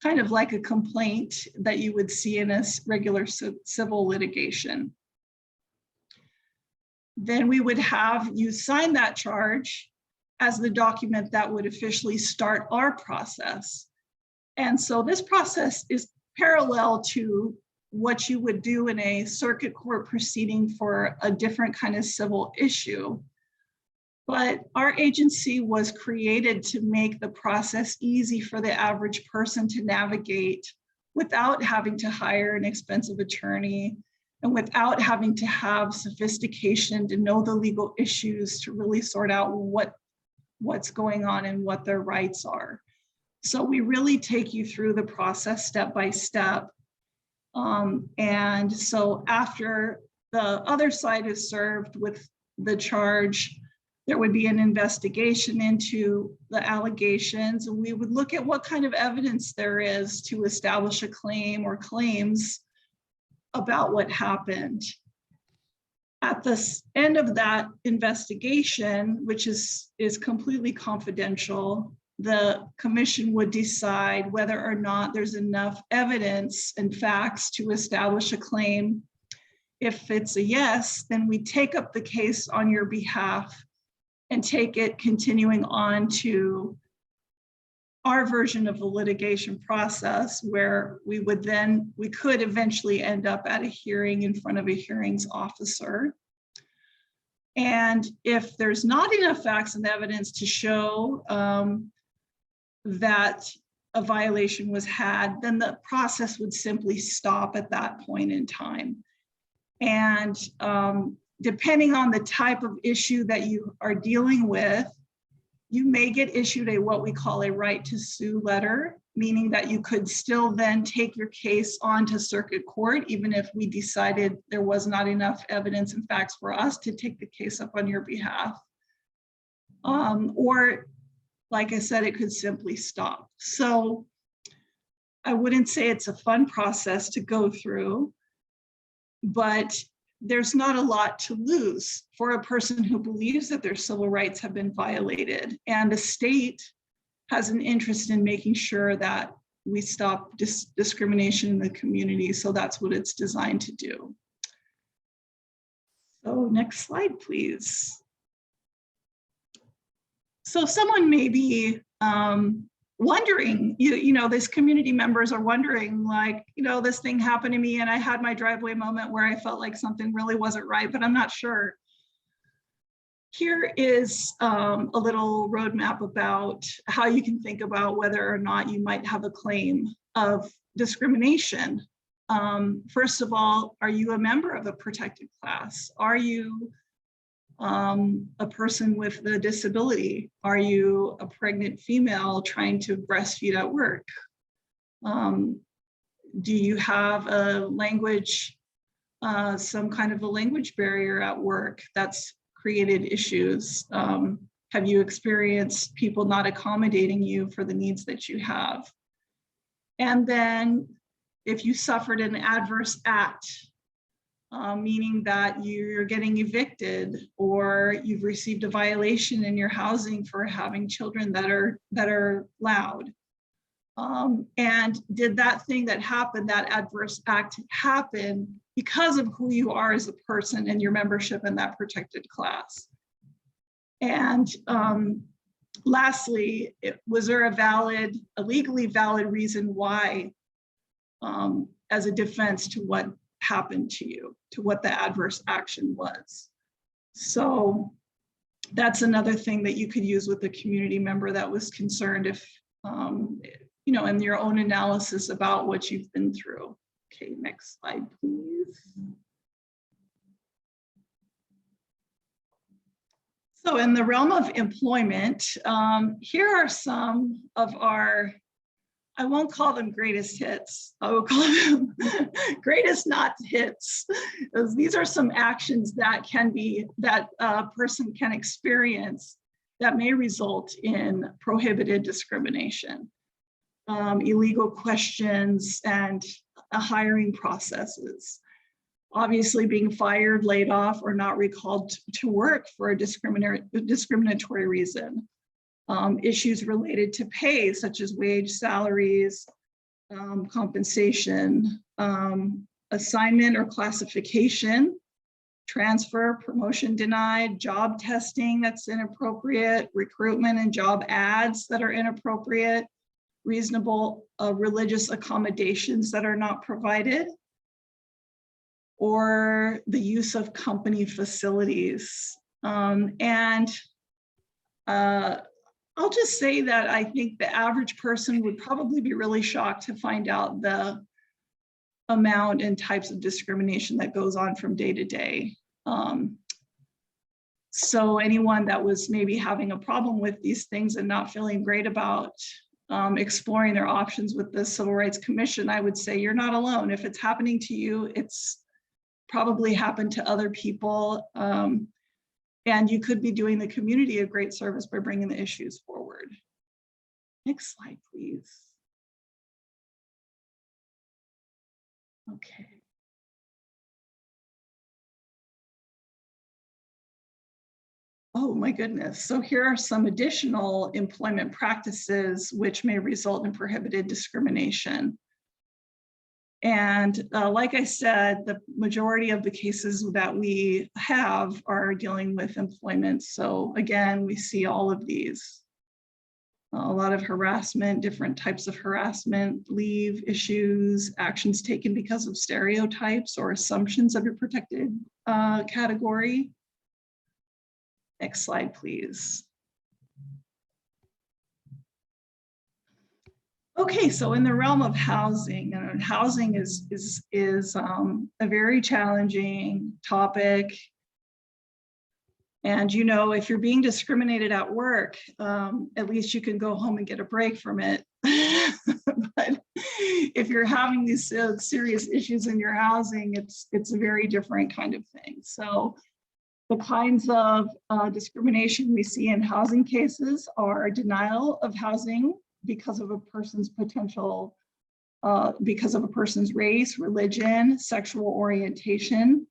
kind of like a complaint that you would see in a regular civil litigation. Then we would have you sign that charge as the document that would officially start our process. And so this process is parallel to what you would do in a circuit court proceeding for a different kind of civil issue. But our agency was created to make the process easy for the average person to navigate without having to hire an expensive attorney and without having to have sophistication to know the legal issues to really sort out what's going on and what their rights are. So we really take you through the process step by step. And so after the other side is served with the charge, there would be an investigation into the allegations, and we would look at what kind of evidence there is to establish a claim or claims about what happened. At the end of that investigation, which is completely confidential, the commission would decide whether or not there's enough evidence and facts to establish a claim. If it's a yes, then we take up the case on your behalf and take it continuing on to our version of the litigation process, where we could eventually end up at a hearing in front of a hearings officer. And if there's not enough facts and evidence to show that a violation was had, then the process would simply stop at that point in time. And depending on the type of issue that you are dealing with, you may get issued what we call a right to sue letter, meaning that you could still then take your case on to circuit court, even if we decided there was not enough evidence and facts for us to take the case up on your behalf. Or, like I said, it could simply stop. So I wouldn't say it's a fun process to go through, but there's not a lot to lose for a person who believes that their civil rights have been violated. And the state has an interest in making sure that we stop discrimination in the community. So that's what it's designed to do. So next slide, please. So someone may be wondering, these community members are wondering, like, this thing happened to me and I had my driveway moment where I felt like something really wasn't right, but I'm not sure. here is a little roadmap about how you can think about whether or not you might have a claim of discrimination. First of all, are you a member of a protected class? Are you a person with a disability? Are you a pregnant female trying to breastfeed at work? Do you have a language, some kind of a language barrier at work that's created issues? Have you experienced people not accommodating you for the needs that you have? And then if you suffered an adverse act, meaning that you're getting evicted or you've received a violation in your housing for having children that are loud. And did that thing that happened, that adverse act happen because of who you are as a person and your membership in that protected class? And lastly, was there a legally valid reason why, as a defense to what happened to you, to what the adverse action was? So that's another thing that you could use with a community member that was concerned if, you know, in your own analysis about what you've been through. Okay, next slide, please. So in the realm of employment, here are some of our, I won't call them greatest hits, I will call them greatest not hits. These are some actions that can be, that a person can experience that may result in prohibited discrimination. Illegal questions and hiring processes. Obviously being fired, laid off, or not recalled to work for a discriminatory reason. Issues related to pay, such as wage, salaries, compensation, assignment or classification, transfer, promotion denied, job testing that's inappropriate, recruitment and job ads that are inappropriate, reasonable religious accommodations that are not provided, or the use of company facilities. I'll just say that I think the average person would probably be really shocked to find out the amount and types of discrimination that goes on from day to day. So anyone that was maybe having a problem with these things and not feeling great about exploring their options with the Civil Rights Commission, I would say you're not alone. If it's happening to you, it's probably happened to other people. And you could be doing the community a great service by bringing the issues forward. Next slide, please. Okay. Oh my goodness. So here are some additional employment practices which may result in prohibited discrimination. And like I said, the majority of the cases that we have are dealing with employment. So again, we see all of these. A lot of harassment, different types of harassment, leave issues, actions taken because of stereotypes or assumptions of your protected category. Next slide, please. Okay, so in the realm of housing, housing is a very challenging topic. And you know, if you're being discriminated at work, at least you can go home and get a break from it. But if you're having these serious issues in your housing, it's a very different kind of thing. So the kinds of discrimination we see in housing cases are denial of housing because of a person's potential, because of a person's race, religion, sexual orientation.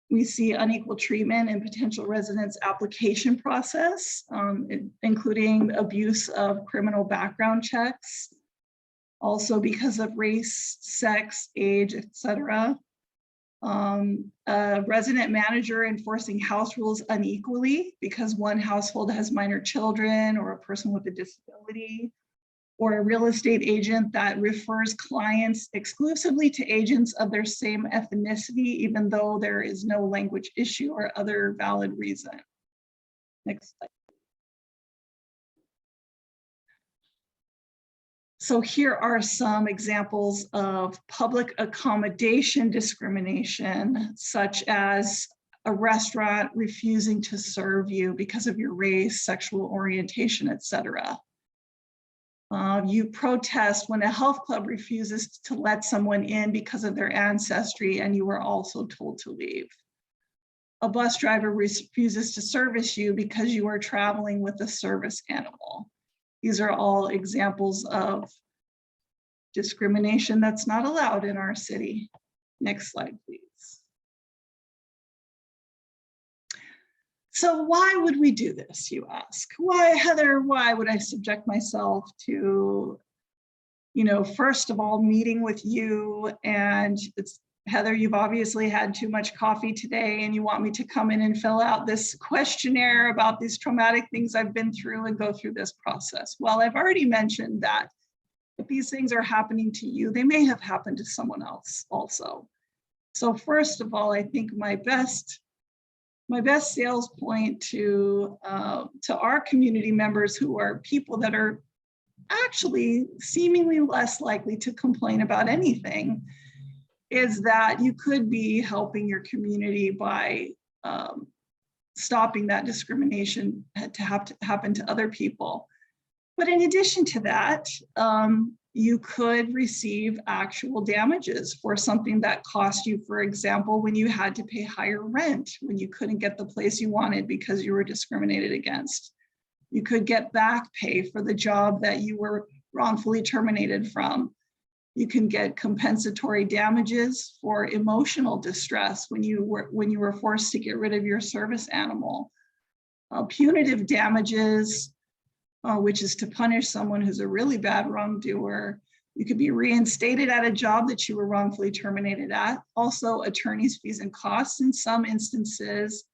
We see unequal treatment in potential residents' application process, including abuse of criminal background checks, also because of race, sex, age, etc. A resident manager enforcing house rules unequally because one household has minor children or a person with a disability, or a real estate agent that refers clients exclusively to agents of their same ethnicity, even though there is no language issue or other valid reason. Next slide. So here are some examples of public accommodation discrimination, such as a restaurant refusing to serve you because of your race, sexual orientation, etc. You protest when a health club refuses to let someone in because of their ancestry and you are also told to leave. A bus driver refuses to service you because you are traveling with a service animal. These are all examples of discrimination that's not allowed in our city. Next slide, please. So why would we do this, you ask? Why, Heather, why would I subject myself to, first of all, meeting with you, and it's, Heather, you've obviously had too much coffee today and you want me to come in and fill out this questionnaire about these traumatic things I've been through and go through this process. Well, I've already mentioned that if these things are happening to you, they may have happened to someone else also. So first of all, I think my best sales point to our community members, who are people that are actually seemingly less likely to complain about anything, is that you could be helping your community by stopping that discrimination to happen to other people. But in addition to that, you could receive actual damages for something that cost you, for example, when you had to pay higher rent, when you couldn't get the place you wanted because you were discriminated against. You could get back pay for the job that you were wrongfully terminated from. You can get compensatory damages for emotional distress when you were forced to get rid of your service animal. Punitive damages, which is to punish someone who's a really bad wrongdoer. You could be reinstated at a job that you were wrongfully terminated at. Also, attorney's fees and costs in some instances.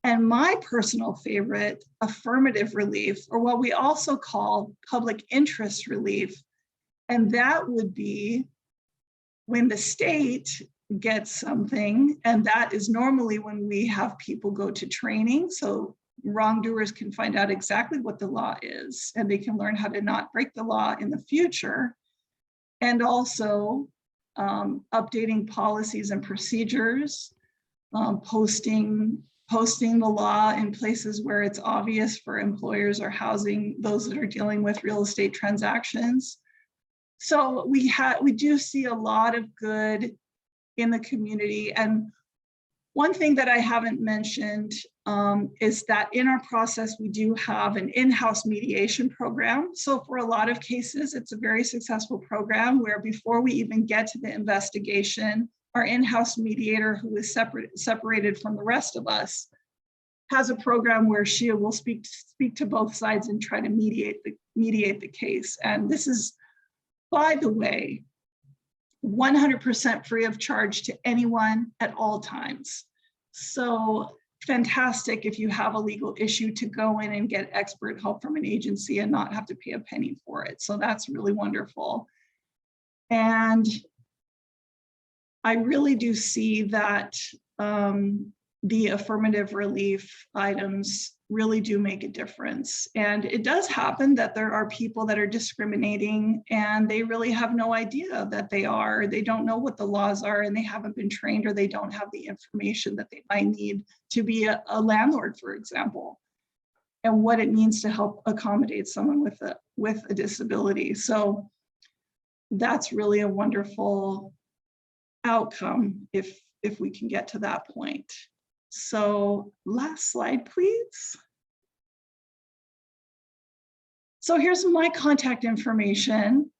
And my personal favorite, affirmative relief, or what we also call public interest relief. And that would be when the state gets something, and that is normally when we have people go to training. So wrongdoers can find out exactly what the law is, and they can learn how to not break the law in the future. And also updating policies and procedures, posting the law in places where it's obvious for employers or housing those that are dealing with real estate transactions. So we do see a lot of good in the community. And one thing that I haven't mentioned is that in our process, we do have an in-house mediation program. So for a lot of cases, it's a very successful program where before we even get to the investigation, our in-house mediator, who is separated from the rest of us, has a program where she will speak to both sides and try to mediate the case. And this is, by the way, 100% free of charge to anyone at all times. So fantastic if you have a legal issue to go in and get expert help from an agency and not have to pay a penny for it. So that's really wonderful. And I really do see that the affirmative relief items really do make a difference. And it does happen that there are people that are discriminating and they really have no idea that they are. They don't know what the laws are and they haven't been trained, or they don't have the information that they might need to be a landlord, for example, and what it means to help accommodate someone with a disability. So that's really a wonderful outcome if we can get to that point. So last slide, please. So here's my contact information.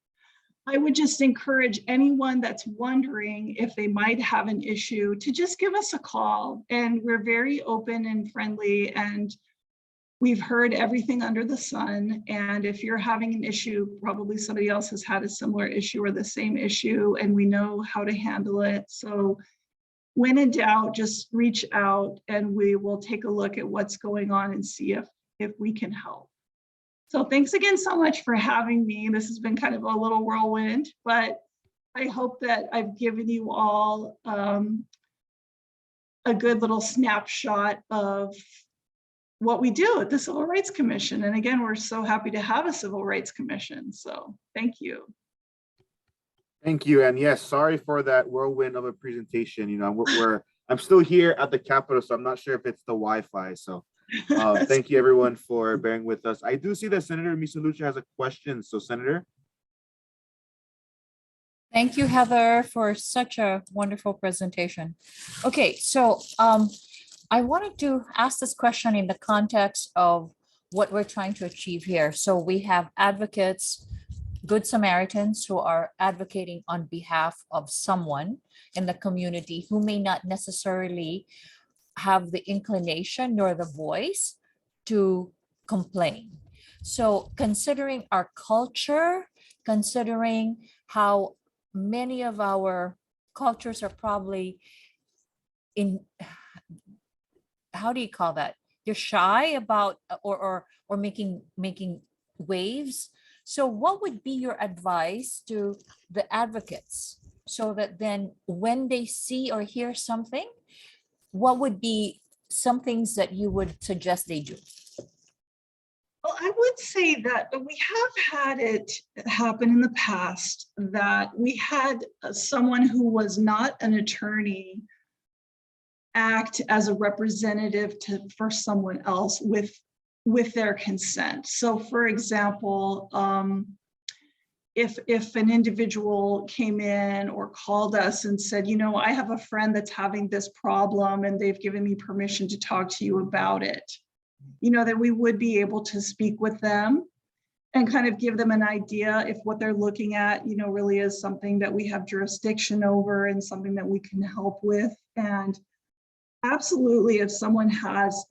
I would just encourage anyone that's wondering if they might have an issue to just give us a call. And we're very open and friendly, and we've heard everything under the sun. And if you're having an issue, probably somebody else has had a similar issue or the same issue, and we know how to handle it. So when in doubt, just reach out and we will take a look at what's going on and see if we can help. So thanks again so much for having me. This has been kind of a little whirlwind, but I hope that I've given you all a good little snapshot of what we do at the Civil Rights Commission. And again, we're so happy to have a Civil Rights Commission. So thank you. Thank you. And yes, sorry for that whirlwind of a presentation. You know, I'm still here at the Capitol, so I'm not sure if it's the Wi-Fi. So thank you everyone for bearing with us. I do see that Senator Misalucha has a question. So Senator. Thank you, Heather, for such a wonderful presentation. Okay, so I wanted to ask this question in the context of what we're trying to achieve here. So we have advocates, Good Samaritans who are advocating on behalf of someone in the community who may not necessarily have the inclination nor the voice to complain. So considering our culture, considering how many of our cultures are probably in, how do you call that? You're shy about or making waves. So what would be your advice to the advocates so that then when they see or hear something, what would be some things that you would suggest they do? Well, I would say that we have had it happen in the past that we had someone who was not an attorney act as a representative for someone else with their consent. So for example, if an individual came in or called us and said, you know, I have a friend that's having this problem and they've given me permission to talk to you about it, you know, that we would be able to speak with them and kind of give them an idea if what they're looking at, you know, really is something that we have jurisdiction over and something that we can help with. And absolutely, if someone has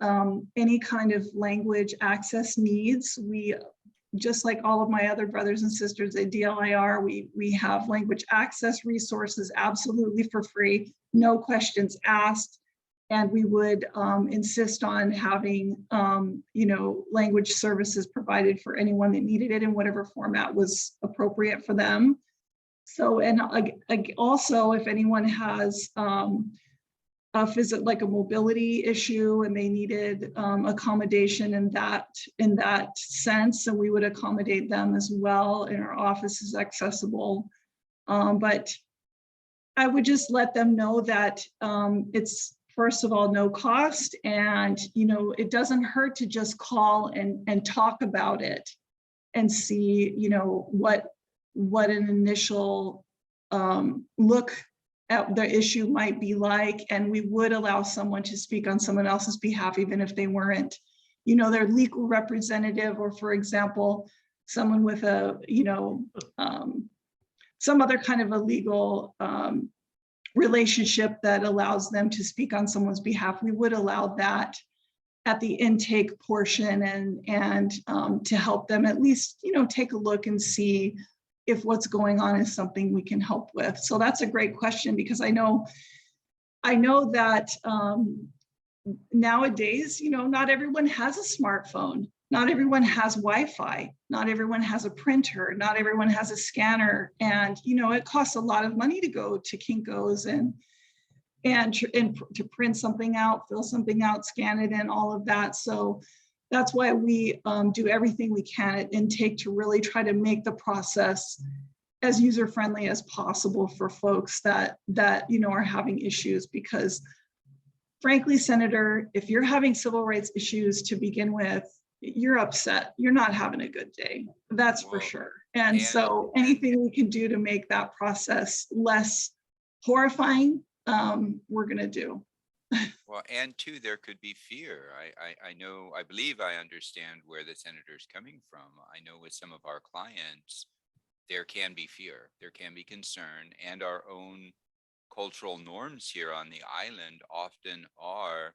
any kind of language access needs, we, just like all of my other brothers and sisters at DLIR, we have language access resources absolutely for free, no questions asked. And we would insist on having, you know, language services provided for anyone that needed it in whatever format was appropriate for them. So, and also if anyone has like a mobility issue and they needed accommodation in that sense, and we would accommodate them as well, and our office is accessible. But I would just let them know that it's, first of all, no cost, and you know, it doesn't hurt to just call and talk about it and see, you know, what an initial look at the issue might be like. And we would allow someone to speak on someone else's behalf, even if they weren't, you know, their legal representative, or for example, someone with a, you know, some other kind of a legal relationship that allows them to speak on someone's behalf. We would allow that at the intake portion and to help them at least, you know, take a look and see if what's going on is something we can help with. So that's a great question, because I know that nowadays, you know, not everyone has a smartphone. Not everyone has Wi-Fi, not everyone has a printer, not everyone has a scanner. And, you know, it costs a lot of money to go to Kinko's and to print something out, fill something out, scan it in, all of that. So that's why we do everything we can at intake to really try to make the process as user-friendly as possible for folks that you know, are having issues. Because frankly, Senator, if you're having civil rights issues to begin with, you're upset, you're not having a good day, that's for sure. And so anything we can do to make that process less horrifying, we're gonna do. Well, and two, there could be fear. I believe I understand where the senator's coming from. I know with some of our clients, there can be fear, there can be concern, and our own cultural norms here on the island often are,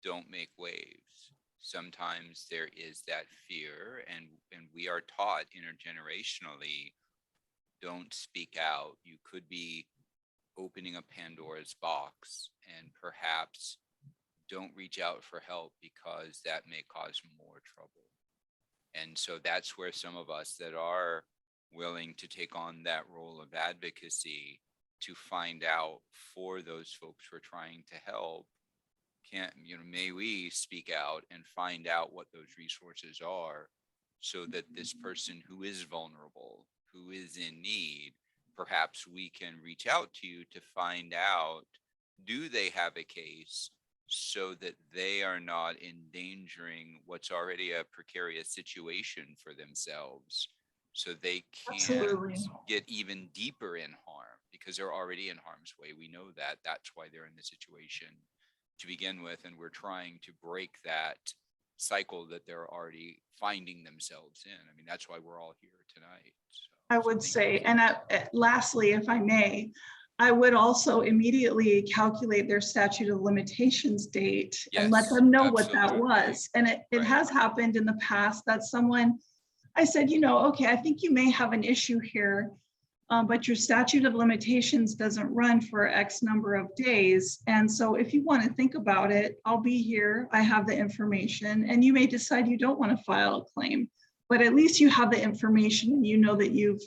don't make waves. Sometimes there is that fear, and we are taught intergenerationally, don't speak out. You could be opening a Pandora's box, and perhaps don't reach out for help because that may cause more trouble. And so that's where some of us that are willing to take on that role of advocacy to find out for those folks we're trying to help may we speak out and find out what those resources are so that this person who is vulnerable, who is in need, perhaps we can reach out to you to find out, do they have a case so that they are not endangering what's already a precarious situation for themselves, so they can't Absolutely. get even deeper in harm because they're already in harm's way. We know that. That's why they're in the situation to begin with. And we're trying to break that cycle that they're already finding themselves in. I mean, that's why we're all here tonight. I would say, and lastly, if I may, I would also immediately calculate their statute of limitations date and let Yes, them know what that absolutely. was. And it has happened in the past that someone, I said, okay, I think you may have an issue here, but your statute of limitations doesn't run for X number of days. And so if you want to think about it, I'll be here. I have the information, and you may decide you don't want to file a claim, but at least you have the information and you know that you've,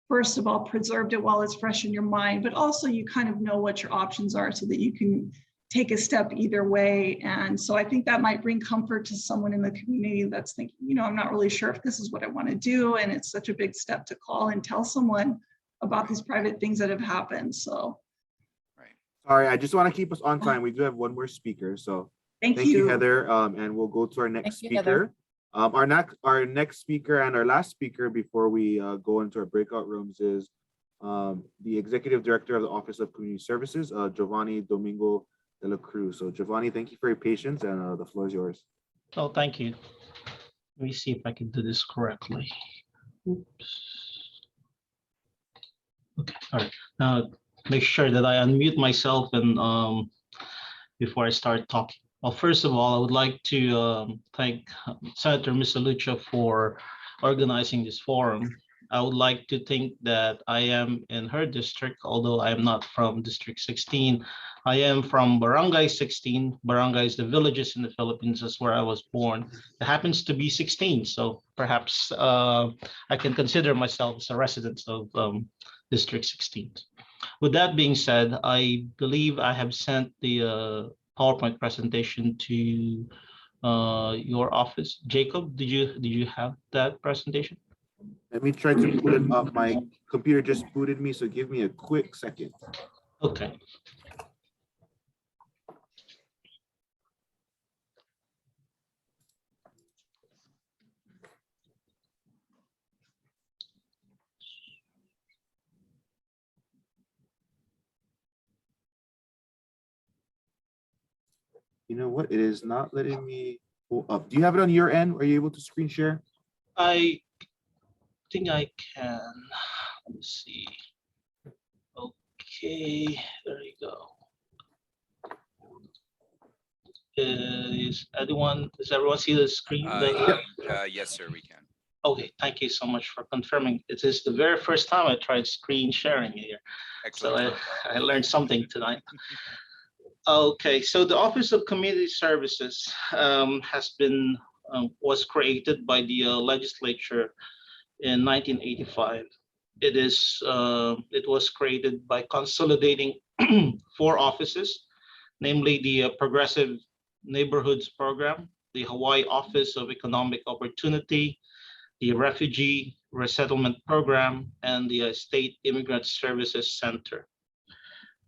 first of all, preserved it while it's fresh in your mind, but also you kind of know what your options are so that you can take a step either way. And so I think that might bring comfort to someone in the community that's thinking, I'm not really sure if this is what I want to do. And it's such a big step to call and tell someone about these private things that have happened. So. Sorry, I just want to keep us on time. We do have one more speaker. So thank you, you, Heather. And we'll go to our next Thank you, speaker. Heather. Our next speaker and our last speaker before we go into our breakout rooms is the Executive Director of the Office of Community Services, Giovanni Domingo de la Cruz. So Giovanni, thank you for your patience, and the floor is yours. Oh, thank you. Let me see if I can do this correctly. Oops. Okay, all right. Now make sure that I unmute myself and before I start talking. Well, first of all, I would like to thank Senator Misalucha for organizing this forum. I would like to think that I am in her district, although I am not from District 16. I am from Barangay 16. Barangay is the villages in the Philippines. That's where I was born. It happens to be 16, so perhaps I can consider myself as a resident of District 16. With that being said, I believe I have sent the PowerPoint presentation to your office. Jacob, did you have that presentation? Let me try to pull it up. My computer just booted me, so give me a quick second. Okay. You know what? It is not letting me pull up. Do you have it on your end? Are you able to screen share? I think I can. Let me see. Okay, there you go. Does everyone see the screen? Yes, sir, we can. Okay, thank you so much for confirming. It is the very first time I tried screen sharing here. Excellent. So I learned something tonight. Okay, so the Office of Community Services was created by the legislature in 1985. It was created by consolidating 4 offices, namely the Progressive Neighborhoods Program, the Hawaii Office of Economic Opportunity, the Refugee Resettlement Program, and the State Immigrant Services Center.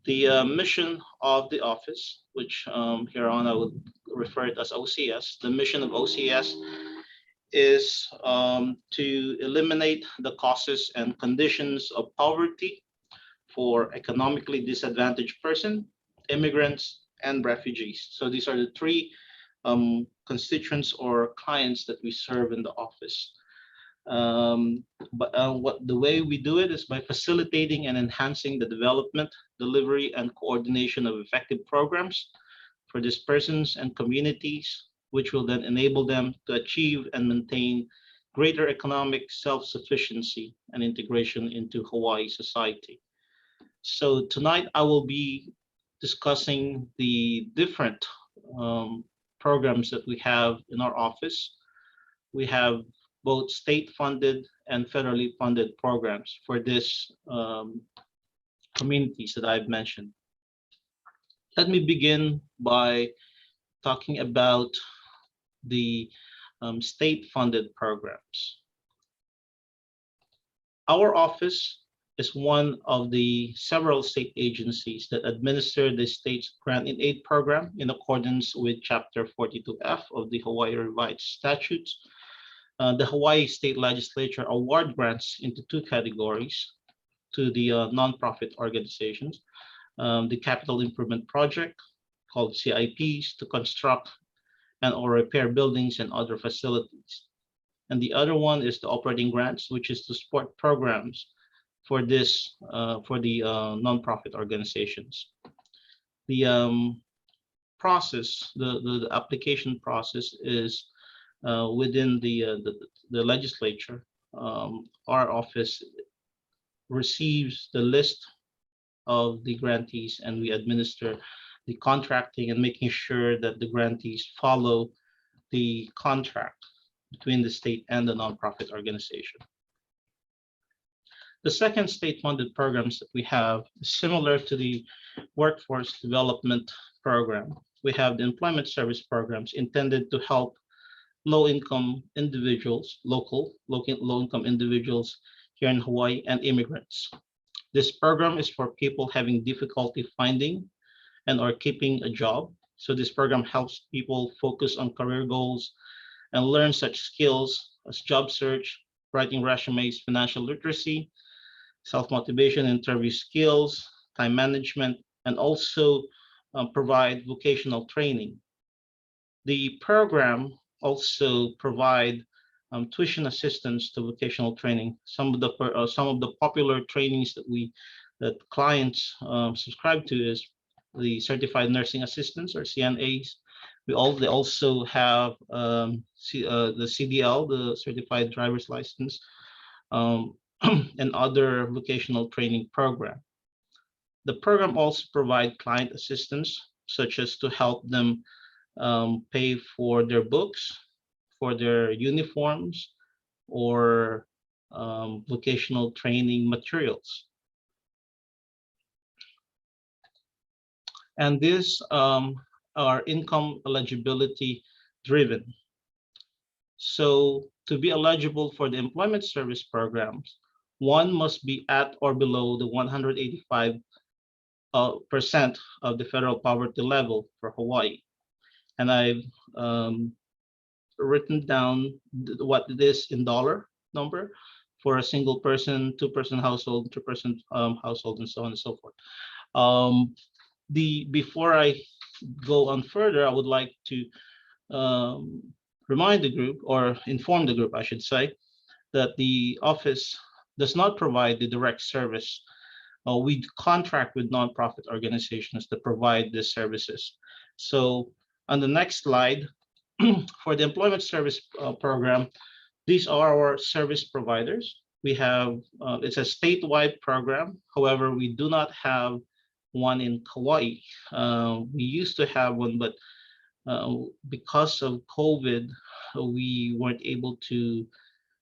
The mission of the office, which here on I would refer it as OCS, the mission of OCS is to eliminate the causes and conditions of poverty for economically disadvantaged persons, immigrants, and refugees. So these are the 3 constituents or clients that we serve in the office. The way we do it is by facilitating and enhancing the development, delivery, and coordination of effective programs for these persons and communities, which will then enable them to achieve and maintain greater economic self-sufficiency and integration into Hawaii society. So tonight I will be discussing the different programs that we have in our office. We have both state-funded and federally funded programs for this communities that I've mentioned. Let me begin by talking about the state-funded programs. Our office is one of the several state agencies that administer the state's grant in aid program in accordance with Chapter 42F of the Hawaii Revised Statutes. The Hawaii State Legislature award grants into two categories to the nonprofit organizations. The Capital Improvement Project, called CIPs, to construct and or repair buildings and other facilities. And the other one is the operating grants, which is to support programs for this for the nonprofit organizations. The process, the application process is within the legislature. Our office receives the list of the grantees, and we administer the contracting and making sure that the grantees follow the contract between the state and the nonprofit organization. The second state-funded programs that we have is similar to the workforce development program. We have the employment service programs intended to help low-income individuals, low-income individuals here in Hawaii, and immigrants. This program is for people having difficulty finding and or keeping a job. So this program helps people focus on career goals and learn such skills as job search, writing resumes, financial literacy, self-motivation, interview skills, time management, and also provide vocational training. The program also provide tuition assistance to vocational training. Some of the popular trainings that clients subscribe to is the Certified Nursing Assistants, or CNAs. They also have the CDL, the Certified Driver's License, and other vocational training program. The program also provide client assistance, such as to help them pay for their books, for their uniforms, or vocational training materials. And these are income eligibility driven. So to be eligible for the employment service programs, one must be at or below the 185% of the federal poverty level for Hawaii. And I've written down what it is in dollar number for a single person, two-person household, two-person household, and so on and so forth. Before I go on further, I would like to remind the group, or inform the group, I should say, that the office does not provide the direct service. We contract with nonprofit organizations that provide these services. So on the next slide, for the employment service program, these are our service providers. We have, it's a statewide program. However, we do not have one in Hawaii. We used to have one, but because of COVID, we weren't able to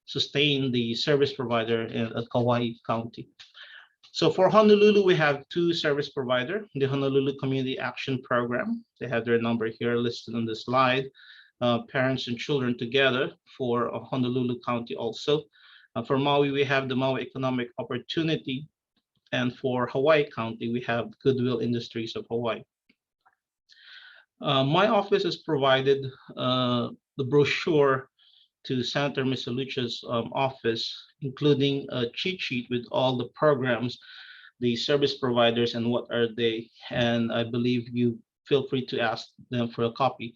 sustain the service provider at Kauai County. So for Honolulu, we have two service providers, the Honolulu Community Action Program. They have their number here listed on the slide. Parents and Children Together for Honolulu County also. For Maui, we have the Maui Economic Opportunity. And for Hawaii County, we have Goodwill Industries of Hawaii. My office has provided the brochure to Senator Misalucha's office, including a cheat sheet with all the programs, the service providers, and what are they. And I believe you feel free to ask them for a copy.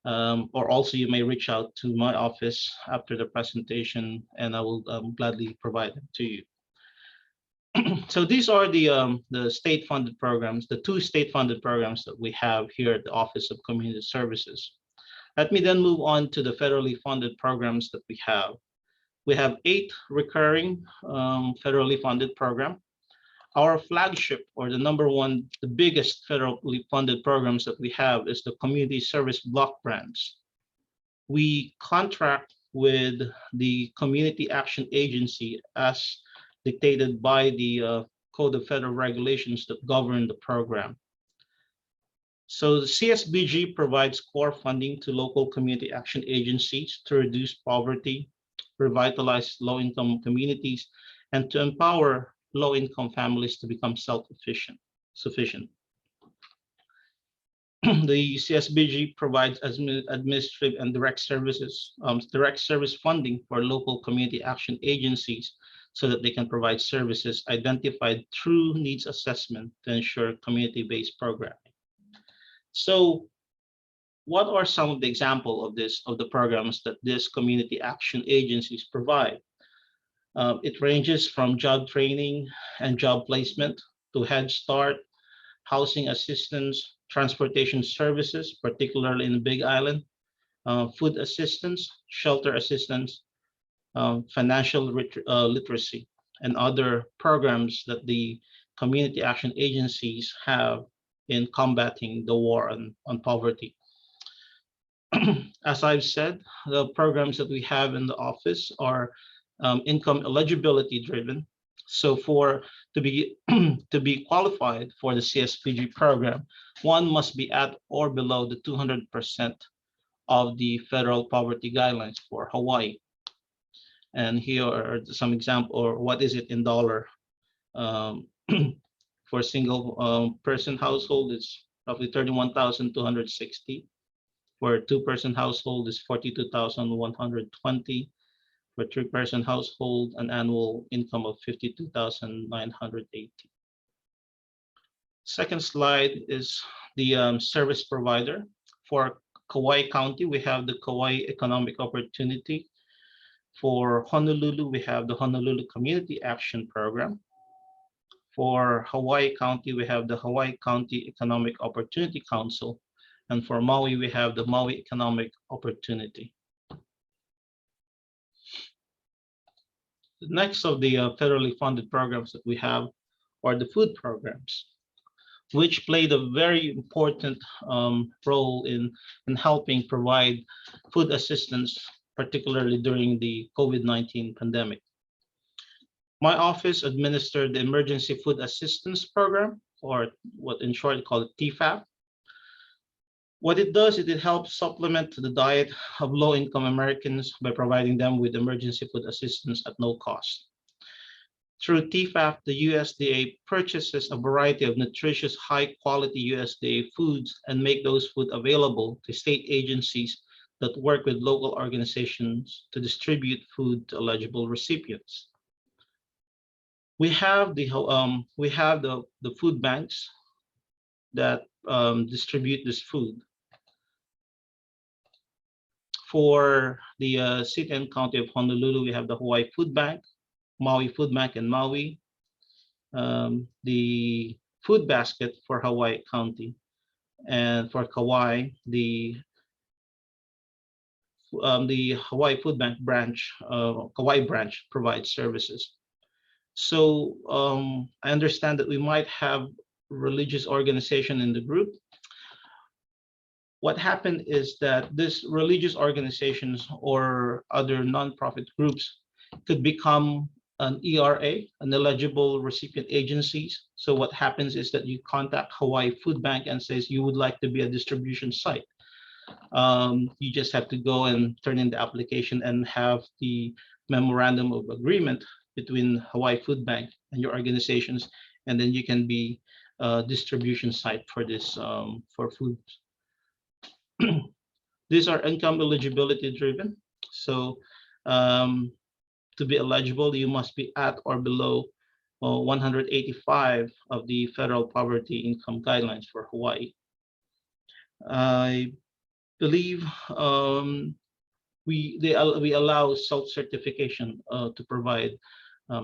Or also you may reach out to my office after the presentation, and I will gladly provide them to you. So these are the state-funded programs, the two state-funded programs that we have here at the Office of Community Services. Let me then move on to the federally funded programs that we have. We have 8 recurring federally funded programs. Our flagship, or the number one, the biggest federally funded programs that we have, is the Community Service Block Grants. We contract with the Community Action Agency as dictated by the Code of Federal Regulations that govern the program. So the CSBG provides core funding to local community action agencies to reduce poverty, revitalize low-income communities, and to empower low-income families to become self-sufficient. The CSBG provides administrative and direct service funding for local community action agencies so that they can provide services identified through needs assessment to ensure community-based programming. So what are some of the examples of the programs that these community action agencies provide? It ranges from job training and job placement to Head Start, housing assistance, transportation services, particularly in the Big Island, food assistance, shelter assistance, financial literacy, and other programs that the community action agencies have in combating the war on poverty. As I've said, the programs that we have in the office are income eligibility driven. So to be qualified for the CSPG program, one must be at or below the 200% of the federal poverty guidelines for Hawaii. And here are some example, or what is it in dollar? For a single person household, it's roughly 31,260. For a two-person household, is 42,120. For a three-person household, an annual income of 52,980. Second slide is the service provider. For Kauai County, we have the Kauai Economic Opportunity. For Honolulu, we have the Honolulu Community Action Program. For Hawaii County, we have the Hawaii County Economic Opportunity Council. And for Maui, we have the Maui Economic Opportunity. The next of the federally funded programs that we have are the food programs, which played a very important role in helping provide food assistance, particularly during the COVID-19 pandemic. My office administered the Emergency Food Assistance Program, or what in short called TFAP. What it does is it helps supplement the diet of low-income Americans by providing them with emergency food assistance at no cost. Through TFAP, the USDA purchases a variety of nutritious, high-quality USDA foods and make those food available to state agencies that work with local organizations to distribute food to eligible recipients. We have the food banks that distribute this food. For the city and county of Honolulu, we have the Hawaii Food Bank, Maui Food Bank in Maui, the Food Basket for Hawaii County, and for Kauai, the Hawaii Food Bank branch, Kauai branch provides services. So I understand that we might have religious organization in the group. What happened is that this religious organizations or other nonprofit groups could become an ERA, an eligible recipient agencies. So what happens is that you contact Hawaii Food Bank and says you would like to be a distribution site. You just have to go and turn in the application and have the memorandum of agreement between Hawaii Food Bank and your organizations, and then you can be a distribution site for this for food. These are income eligibility driven. So to be eligible, you must be at or below 185 of the federal poverty income guidelines for Hawaii. I believe we allow self-certification to provide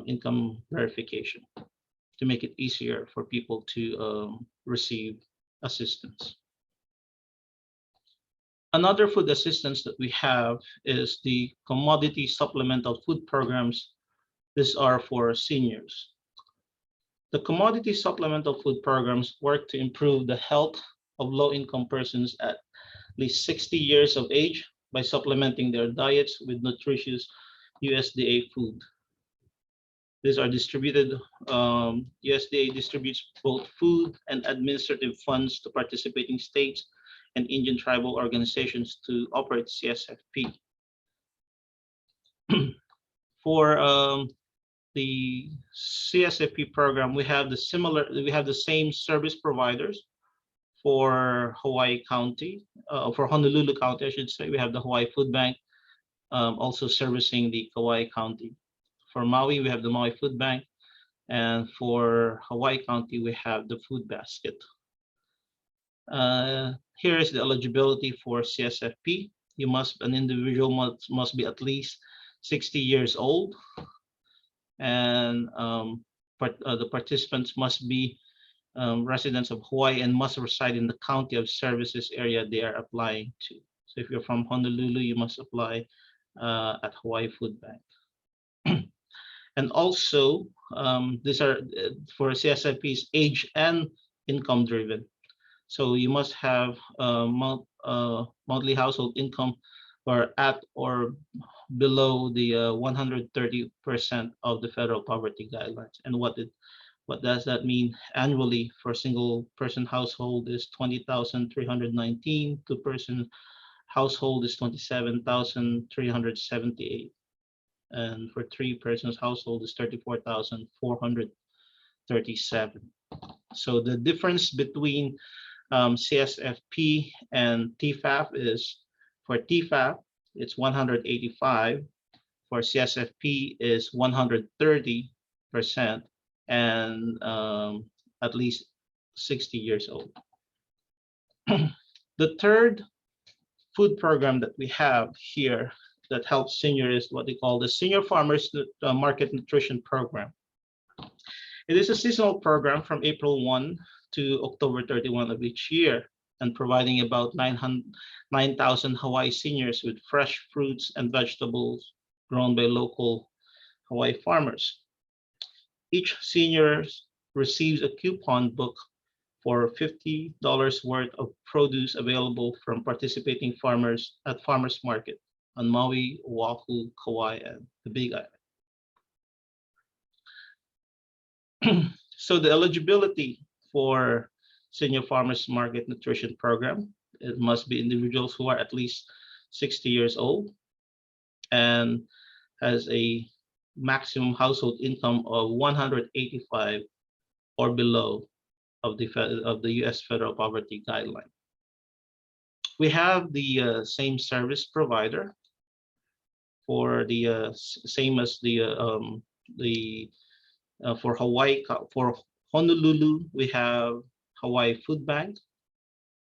income verification to make it easier for people to receive assistance. Another food assistance that we have is the commodity supplemental food programs. These are for seniors. The commodity supplemental food programs work to improve the health of low-income persons at least 60 years of age by supplementing their diets with nutritious USDA food. These are distributed, USDA distributes both food and administrative funds to participating states and Indian tribal organizations to operate CSFP. For the CSFP program, we have the same service providers for Hawaii County, for Honolulu County, I should say. We have the Hawaii Food Bank, also servicing the Kauai County. For Maui, we have the Maui Food Bank, and for Hawaii County, we have the Food Basket. Here is the eligibility for CSFP. An individual must be at least 60 years old, and the participants must be residents of Hawaii and must reside in the county of services area they are applying to. So if you're from Honolulu, you must apply at Hawaii Food Bank. And also, these are for CSFPs, age and income driven. So you must have monthly household income or at or below the 130% of the federal poverty guidelines. And what does that mean? Annually for single person household is 20,319, two-person household is 27,378, and for three persons household is 34,437. So the difference between CSFP and TFAP is, for TFAP it's 185, for CSFP is 130%, and at least 60 years old. The third food program that we have here that helps seniors is what they call the Senior Farmers Market Nutrition Program. It is a seasonal program from April 1 to October 31 of each year, and providing about 9,000 Hawaii seniors with fresh fruits and vegetables grown by local Hawaii farmers. Each senior receives a coupon book for $50 worth of produce available from participating farmers at farmers market on Maui, Oahu, Kauai, and the Big Island. So the eligibility for Senior Farmers Market Nutrition Program, it must be individuals who are at least 60 years old and has a maximum household income of 185 or below of the US federal poverty guideline. We have the same service provider for the same as for Hawaii. For Honolulu, we have Hawaii Food Bank,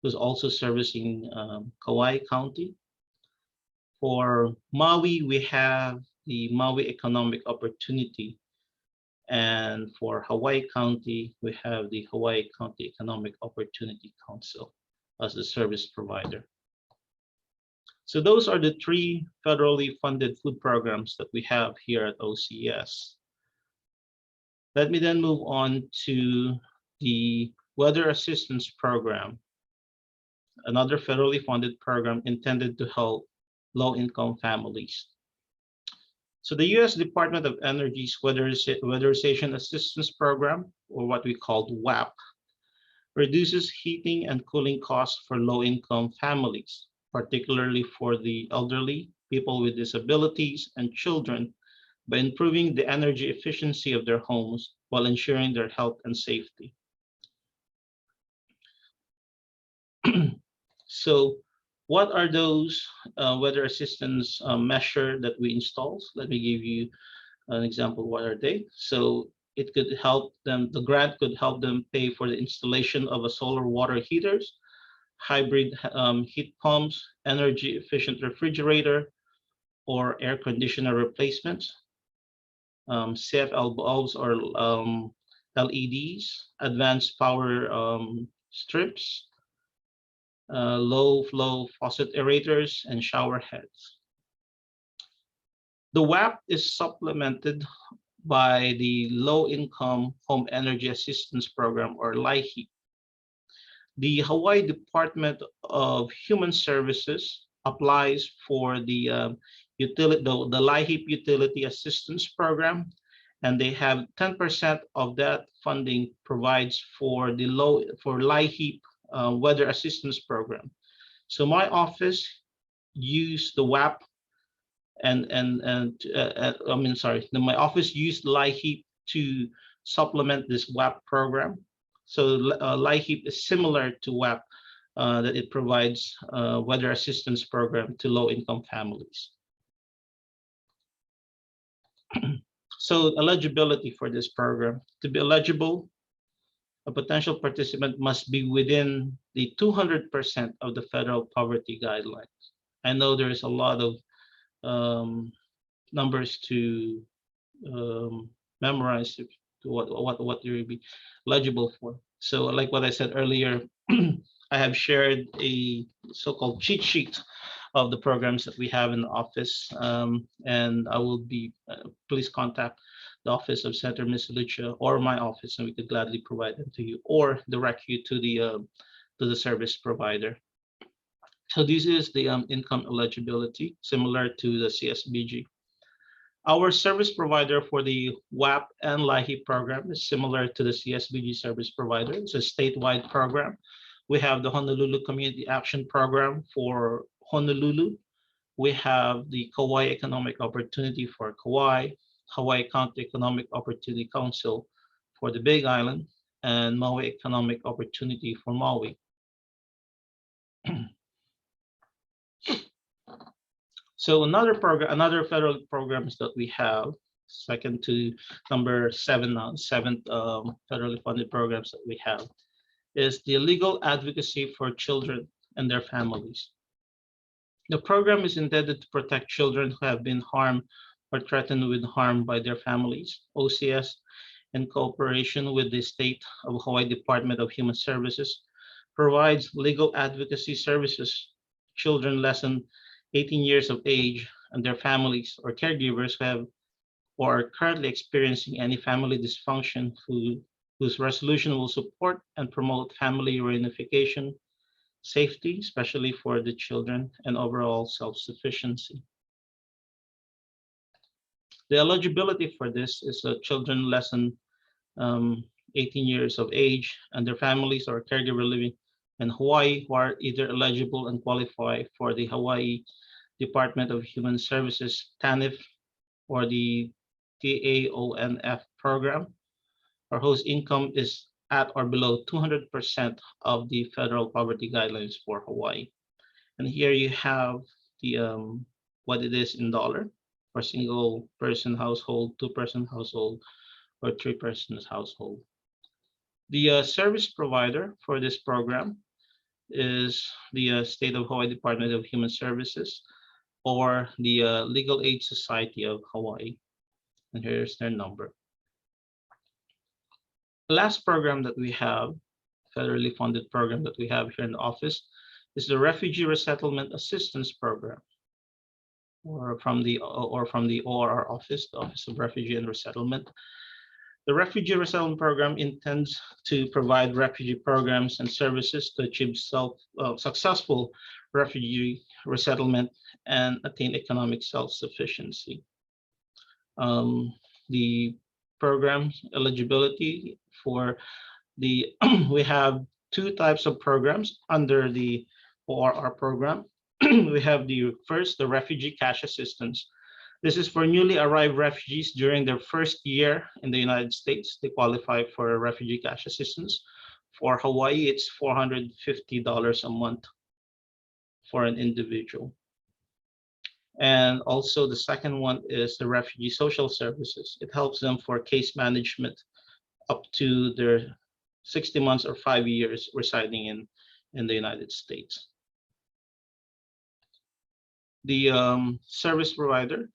who's also servicing Kauai County. For Maui, we have the Maui Economic Opportunity, and for Hawaii County, we have the Hawaii County Economic Opportunity Council as the service provider. So those are the three federally funded food programs that we have here at OCS. Let me then move on to the Weather Assistance Program, another federally funded program intended to help low-income families. So the U.S. Department of Energy's Weatherization Assistance Program, or what we call WAP, reduces heating and cooling costs for low-income families, particularly for the elderly, people with disabilities, and children, by improving the energy efficiency of their homes while ensuring their health and safety. So what are those weather assistance measures that we install? Let me give you an example. What are they? So it could help them, the grant could help them pay for the installation of a solar water heaters, hybrid heat pumps, energy efficient refrigerator, or air conditioner replacements, CFL bulbs or LEDs, advanced power strips, low flow faucet aerators, and shower heads. The WAP is supplemented by the Low Income Home Energy Assistance Program, or LIHEAP. The Hawaii Department of Human Services applies for the LIHEAP Utility Assistance Program, and they have 10% of that funding provides for the LIHEAP weather assistance program. So my office used the WAP my office used LIHEAP to supplement this WAP program. So LIHEAP is similar to WAP, that it provides weather assistance program to low-income families. So eligibility for this program. To be eligible, a potential participant must be within the 200% of the federal poverty guidelines. I know there's a lot of numbers to memorize to what you will be eligible for. So like what I said earlier, I have shared a so-called cheat sheet of the programs that we have in the office, and I will be please contact the office of Senator Ms. Lucia or my office, and we could gladly provide them to you or direct you to the service provider. So this is the income eligibility, similar to the CSBG. Our service provider for the WAP and LIHEAP program is similar to the CSBG service provider. It's a statewide program. We have the Honolulu Community Action Program for Honolulu. We have the Kauai Economic Opportunity for Kauai, Hawaii County Economic Opportunity Council for the Big Island, and Maui Economic Opportunity for Maui. So another federal programs that we have, second to number 7 now, seventh federally funded programs that we have, is the legal advocacy for children and their families. The program is intended to protect children who have been harmed or threatened with harm by their families. OCS, in cooperation with the State of Hawaii Department of Human Services, provides legal advocacy services to children less than 18 years of age and their families or caregivers who have or are currently experiencing any family dysfunction whose resolution will support and promote family reunification, safety, especially for the children, and overall self-sufficiency. The eligibility for this is children less than 18 years of age and their families or caregiver living in Hawaii who are either eligible and qualify for the Hawaii Department of Human Services TANF or the TAONF program, or whose income is at or below 200% of the federal poverty guidelines for Hawaii. And here you have the what it is in dollar for single person household, 2-person household, or 3-person household. The service provider for this program is the State of Hawaii Department of Human Services or the Legal Aid Society of Hawaii. And here's their number. The last program that we have, federally funded program that we have here in the office, is the Refugee Resettlement Assistance Program, or from the ORR office, the Office of Refugee and Resettlement. The Refugee Resettlement Program intends to provide refugee programs and services to achieve successful refugee resettlement and attain economic self-sufficiency. The program eligibility for the, we have 2 types of programs under the ORR program. We have the refugee cash assistance. This is for newly arrived refugees during their first year in the United States. They qualify for refugee cash assistance. For Hawaii, it's $450 a month for an individual. And also the second one is the refugee social services. It helps them for case management up to their 60 months or 5 years residing in the United States. The service provider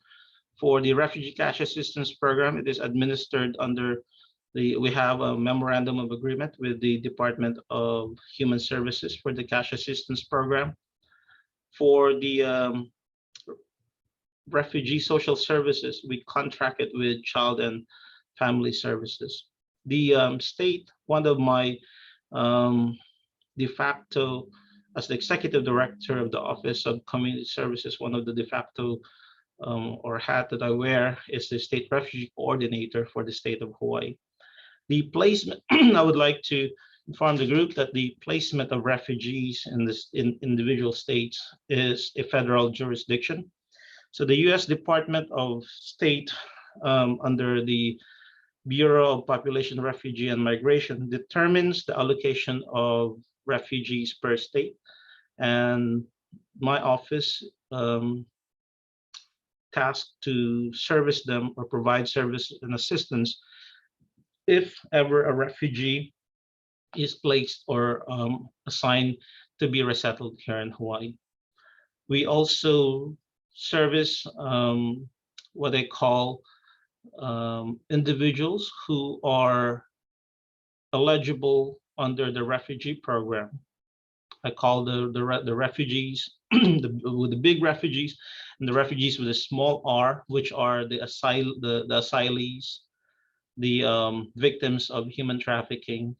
for the Refugee Cash Assistance Program, it is administered under we have a memorandum of agreement with the Department of Human Services for the Cash Assistance Program. For the Refugee Social Services, we contracted with Child and Family Services. The state, one of my de facto, as the executive director of the Office of Community Services, one of the de facto or hat that I wear is the State Refugee Coordinator for the state of Hawaii. The placement, I would like to inform the group that the placement of refugees in individual states is a federal jurisdiction. So the U.S. Department of State, under the Bureau of Population, Refugee, and Migration, determines the allocation of refugees per state. And my office tasked to service them or provide service and assistance if ever a refugee is placed or assigned to be resettled here in Hawaii. We also service what they call individuals who are eligible under the refugee program. I call the refugees with the big refugees, and the refugees with a small r, which are the asylees, the victims of human trafficking,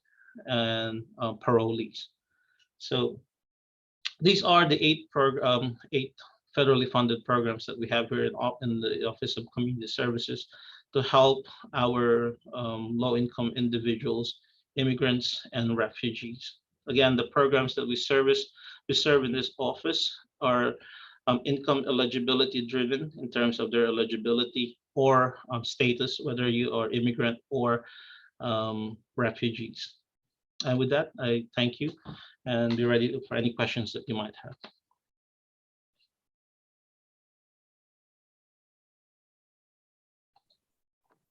and parolees. So these are the eight federally funded programs that we have here in the Office of Community Services to help our low-income individuals, immigrants, and refugees. Again, the programs that we serve in this office are income eligibility driven in terms of their eligibility or status, whether you are immigrant or refugees. And with that, I thank you and be ready for any questions that you might have.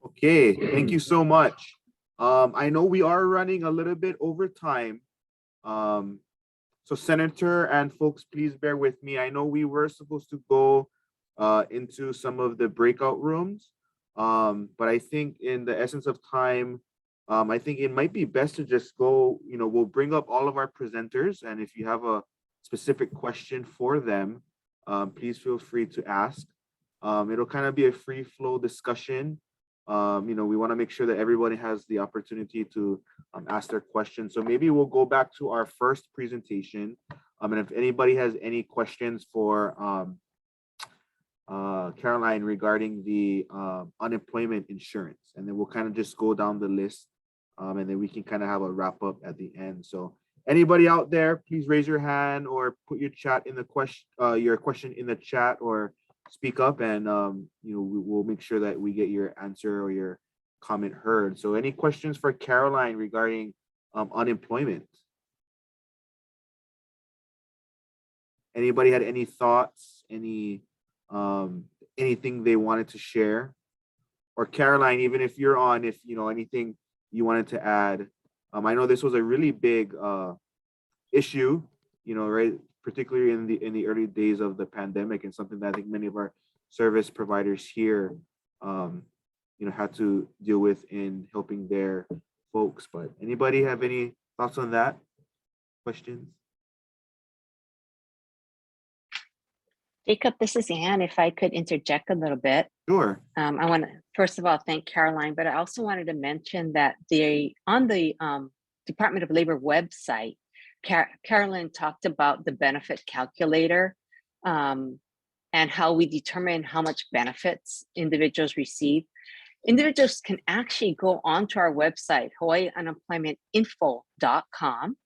Okay, thank you so much. I know we are running a little bit over time. So Senator and folks, please bear with me. I know we were supposed to go into some of the breakout rooms, but I think in the essence of time, I think it might be best to just go, we'll bring up all of our presenters, and if you have a specific question for them, please feel free to ask. It'll kind of be a free flow discussion. We want to make sure that everybody has the opportunity to ask their questions. So maybe we'll go back to our first presentation. And if anybody has any questions for Caroline regarding the unemployment insurance, and then we'll kind of just go down the list, and then we can kind of have a wrap up at the end. So anybody out there, please raise your hand or put your chat in the your question in the chat, or speak up, and we'll make sure that we get your answer or your comment heard. So any questions for Caroline regarding unemployment? Anybody had any thoughts, anything they wanted to share? Or Caroline, even if you're on, if anything you wanted to add. I know this was a really big issue, right? Particularly in the early days of the pandemic, and something that I think many of our service providers here, had to deal with in helping their folks. But anybody have any thoughts on that? Questions? Jacob, this is Anne. If I could interject a little bit. Sure. I want to first of all thank Caroline, but I also wanted to mention that on the Department of Labor website, Carolyn talked about the benefit calculator and how we determine how much benefits individuals receive. Individuals can actually go onto our website, hawaiiunemploymentinfo.com,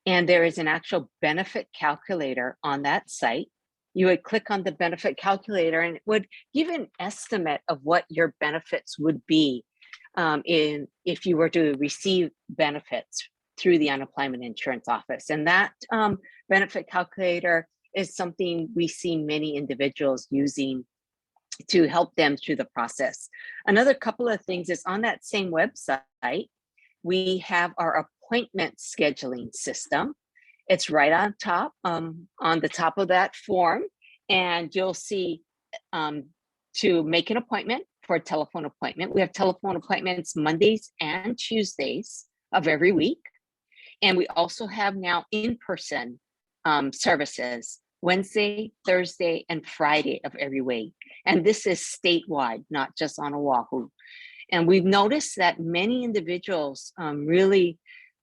and there is an actual benefit calculator on that site. You would click on the benefit calculator and it would give an estimate of what your benefits would be if you were to receive benefits through the unemployment insurance office. And that benefit calculator is something we see many individuals using to help them through the process. Another couple of things is on that same website, we have our appointment scheduling system. It's right on top, on the top of that form, and you'll see to make an appointment for a telephone appointment. We have telephone appointments Mondays and Tuesdays of every week. And we also have now in-person services Wednesday, Thursday, and Friday of every week. And this is statewide, not just on Oahu. And we've noticed that many individuals really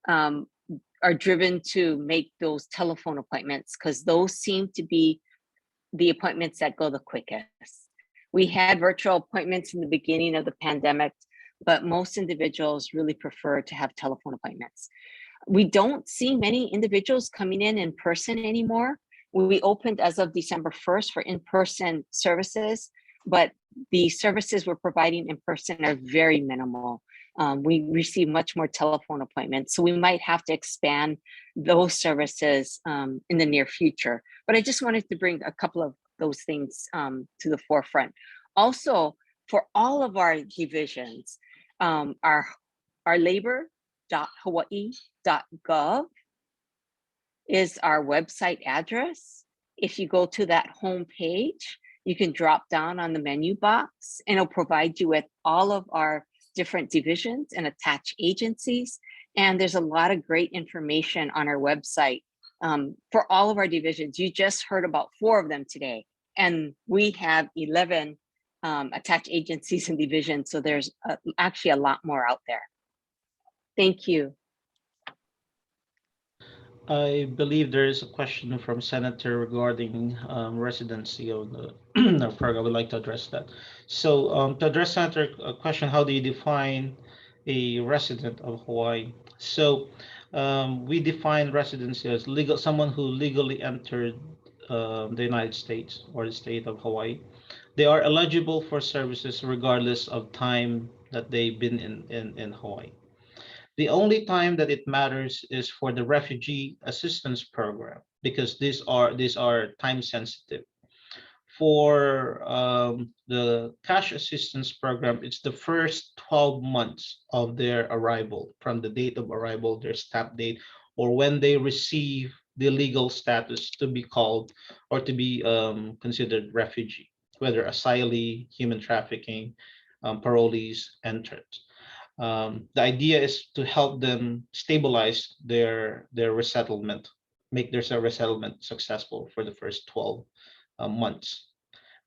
are driven to make those telephone appointments because those seem to be the appointments that go the quickest. We had virtual appointments in the beginning of the pandemic, but most individuals really prefer to have telephone appointments. We don't see many individuals coming in person anymore. We opened as of December 1st for in-person services, but the services we're providing in person are very minimal. We receive much more telephone appointments, so we might have to expand those services in the near future. But I just wanted to bring a couple of those things to the forefront. Also, for all of our divisions, our labor.hawaii.gov is our website address. If you go to that home page, you can drop down on the menu box and it'll provide you with all of our different divisions and attached agencies. And there's a lot of great information on our website for all of our divisions. You just heard about 4 of them today, and we have 11 attached agencies and divisions. So there's actually a lot more out there. Thank you. I believe there is a question from Senator regarding residency of the our program. I would like to address that. So to address Senator question, how do you define a resident of Hawaii? So we define residency as someone who legally entered the United States or the state of Hawaii. They are eligible for services regardless of time that they've been in Hawaii. The only time that it matters is for the Refugee Assistance Program, because these are time sensitive. For the Cash Assistance Program, it's the first 12 months of their arrival, from the date of arrival, their stamp date, or when they receive the legal status to be called or to be considered refugee, whether asylee, human trafficking, parolees, entrants. The idea is to help them stabilize their resettlement, make their resettlement successful for the first 12 months.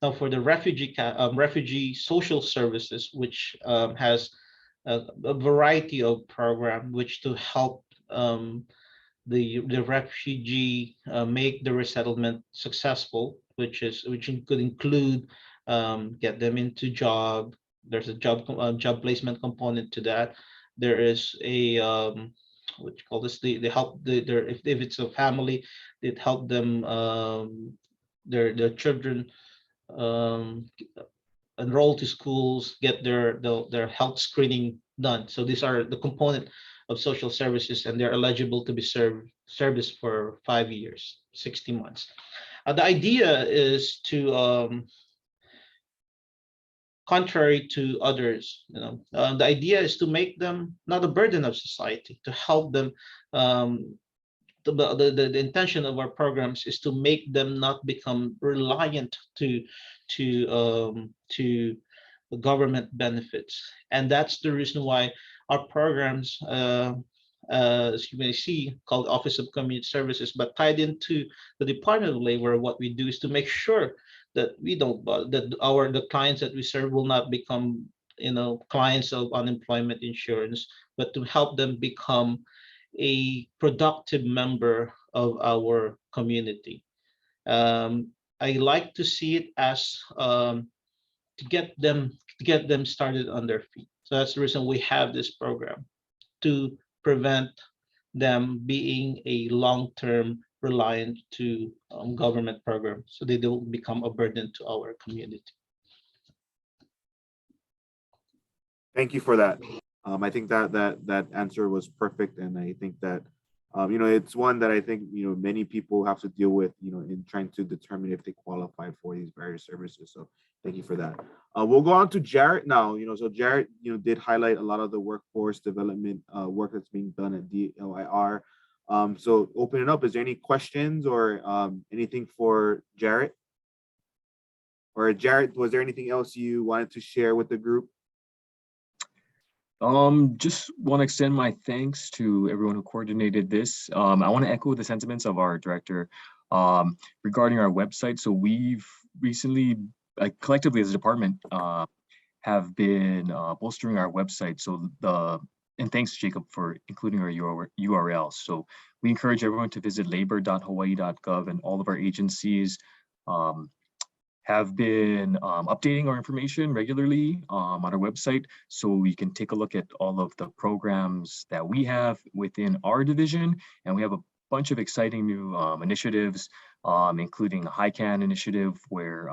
Now, for the refugee social services, which has a variety of programs which to help the refugee make the resettlement successful, which could include get them into job. There's a job placement component to that. There is a what you call this, they help if it's a family, it help them their children enroll to schools, get their health screening done. So these are the component of social services, and they're eligible to be serviced for 5 years, 60 months. The idea is to contrary to others, the idea is to make them not a burden of society, to help them. The intention of our programs is to make them not become reliant to government benefits, and that's the reason why our programs, as you may see, called Office of Community Services, but tied into the Department of Labor. What we do is to make sure that we don't that the clients that we serve will not become clients of unemployment insurance, but to help them become a productive member of our community. I like to see it as to get them started on their feet. So that's the reason we have this program, to prevent them being a long-term reliant to government programs, so they don't become a burden to our community. Thank you for that. I think that answer was perfect, and I think that it's one that I think many people have to deal with in trying to determine if they qualify for these various services. So thank you for that. We'll go on to Jarrett now. So Jarrett did highlight a lot of the workforce development work that's being done at DLIR. So open it up. Is there any questions or anything for Jarrett? Or Jarrett, was there anything else you wanted to share with the group? Just want to extend my thanks to everyone who coordinated this. I want to echo the sentiments of our director regarding our website. So we've recently, collectively as a department, have been bolstering our website. So and thanks, Jacob, for including our URL. So we encourage everyone to visit labor.hawaii.gov and all of our agencies. have been updating our information regularly on our website, so we can take a look at all of the programs that we have within our division. And we have a bunch of exciting new initiatives, including the HICAN initiative, where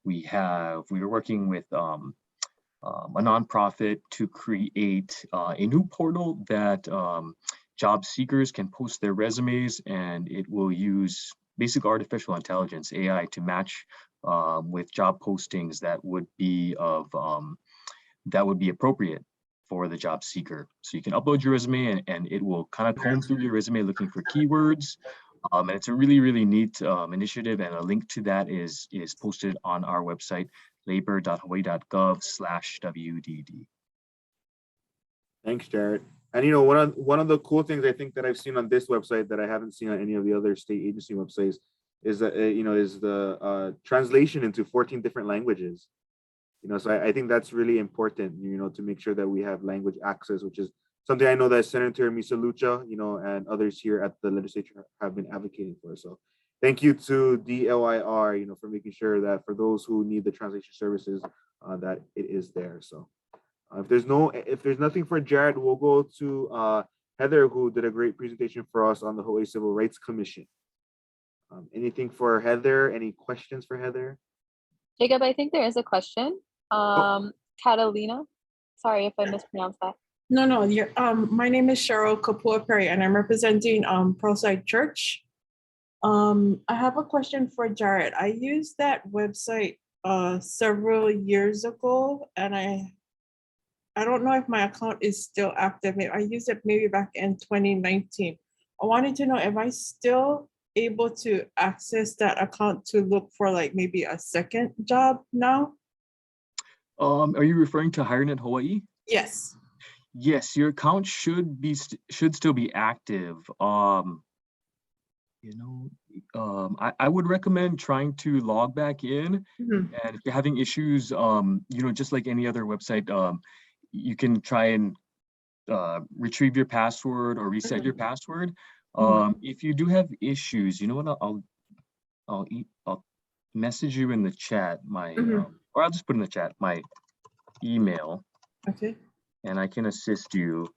we are working with a nonprofit to create a new portal that job seekers can post their resumes, and it will use basic artificial intelligence, AI, to match with job postings that would be appropriate for the job seeker. So you can upload your resume, and it will kind of comb through your resume looking for keywords. And it's a really, really neat initiative, and a link to that is posted on our website, labor.hawaii.gov/WDD. Thanks, Jared. And one of the cool things I think that I've seen on this website that I haven't seen on any of the other state agency websites is that is the translation into 14 different languages. So I think that's really important, to make sure that we have language access, which is something I know that Senator Misalucha, and others here at the legislature have been advocating for. So thank you to DLIR, for making sure that for those who need the translation services, that it is there. So if there's nothing for Jared, we'll go to Heather, who did a great presentation for us on the Hawaii Civil Rights Commission. Anything for Heather? Any questions for Heather? Jacob, I think there is a question. Catalina, sorry if I mispronounced that. No, you're, my name is Cheryl Kapua Perry, and I'm representing Proside Church. I have a question for Jared. I used that website several years ago, and I don't know if my account is still active. I used it maybe back in 2019. I wanted to know if I still able to access that account to look for like maybe a second job now. Are you referring to HireNet Hawaii? Yes. Yes, your account should still be active. I would recommend trying to log back in. Mm-hmm. And if you're having issues, just like any other website, you can try and retrieve your password or reset Mm-hmm. your password. Mm-hmm. If you do have issues, you know what? I'll message you in the chat or I'll just put in the chat my email. Okay. And I can assist you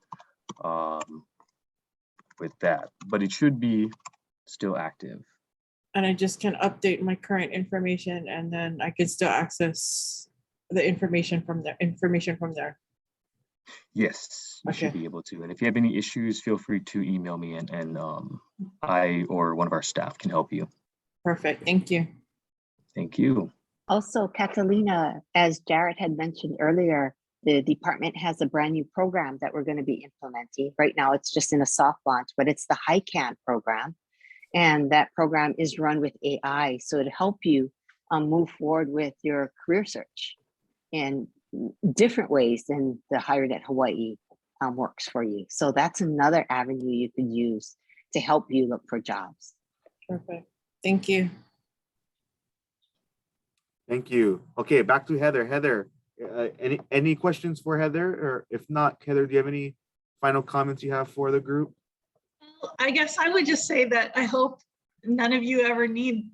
with that, but it should be still active. And I just can update my current information, and then I can still access the information from there. Yes, you should be able to. And if you have any issues, feel free to email me, and I or one of our staff can help you. Perfect. Thank you. Thank you. Also, Catalina, as Jared had mentioned earlier, the department has a brand new program that we're going to be implementing. Right now, it's just in a soft launch, but it's the HICAN program. And that program is run with AI. So it'll help you move forward with your career search in different ways than the HireNet Hawaii works for you. So that's another avenue you could use to help you look for jobs. Perfect. Thank you. Thank you. Okay, back to Heather. Heather, any questions for Heather? Or if not, Heather, do you have any final comments you have for the group? I guess I would just say that I hope none of you ever need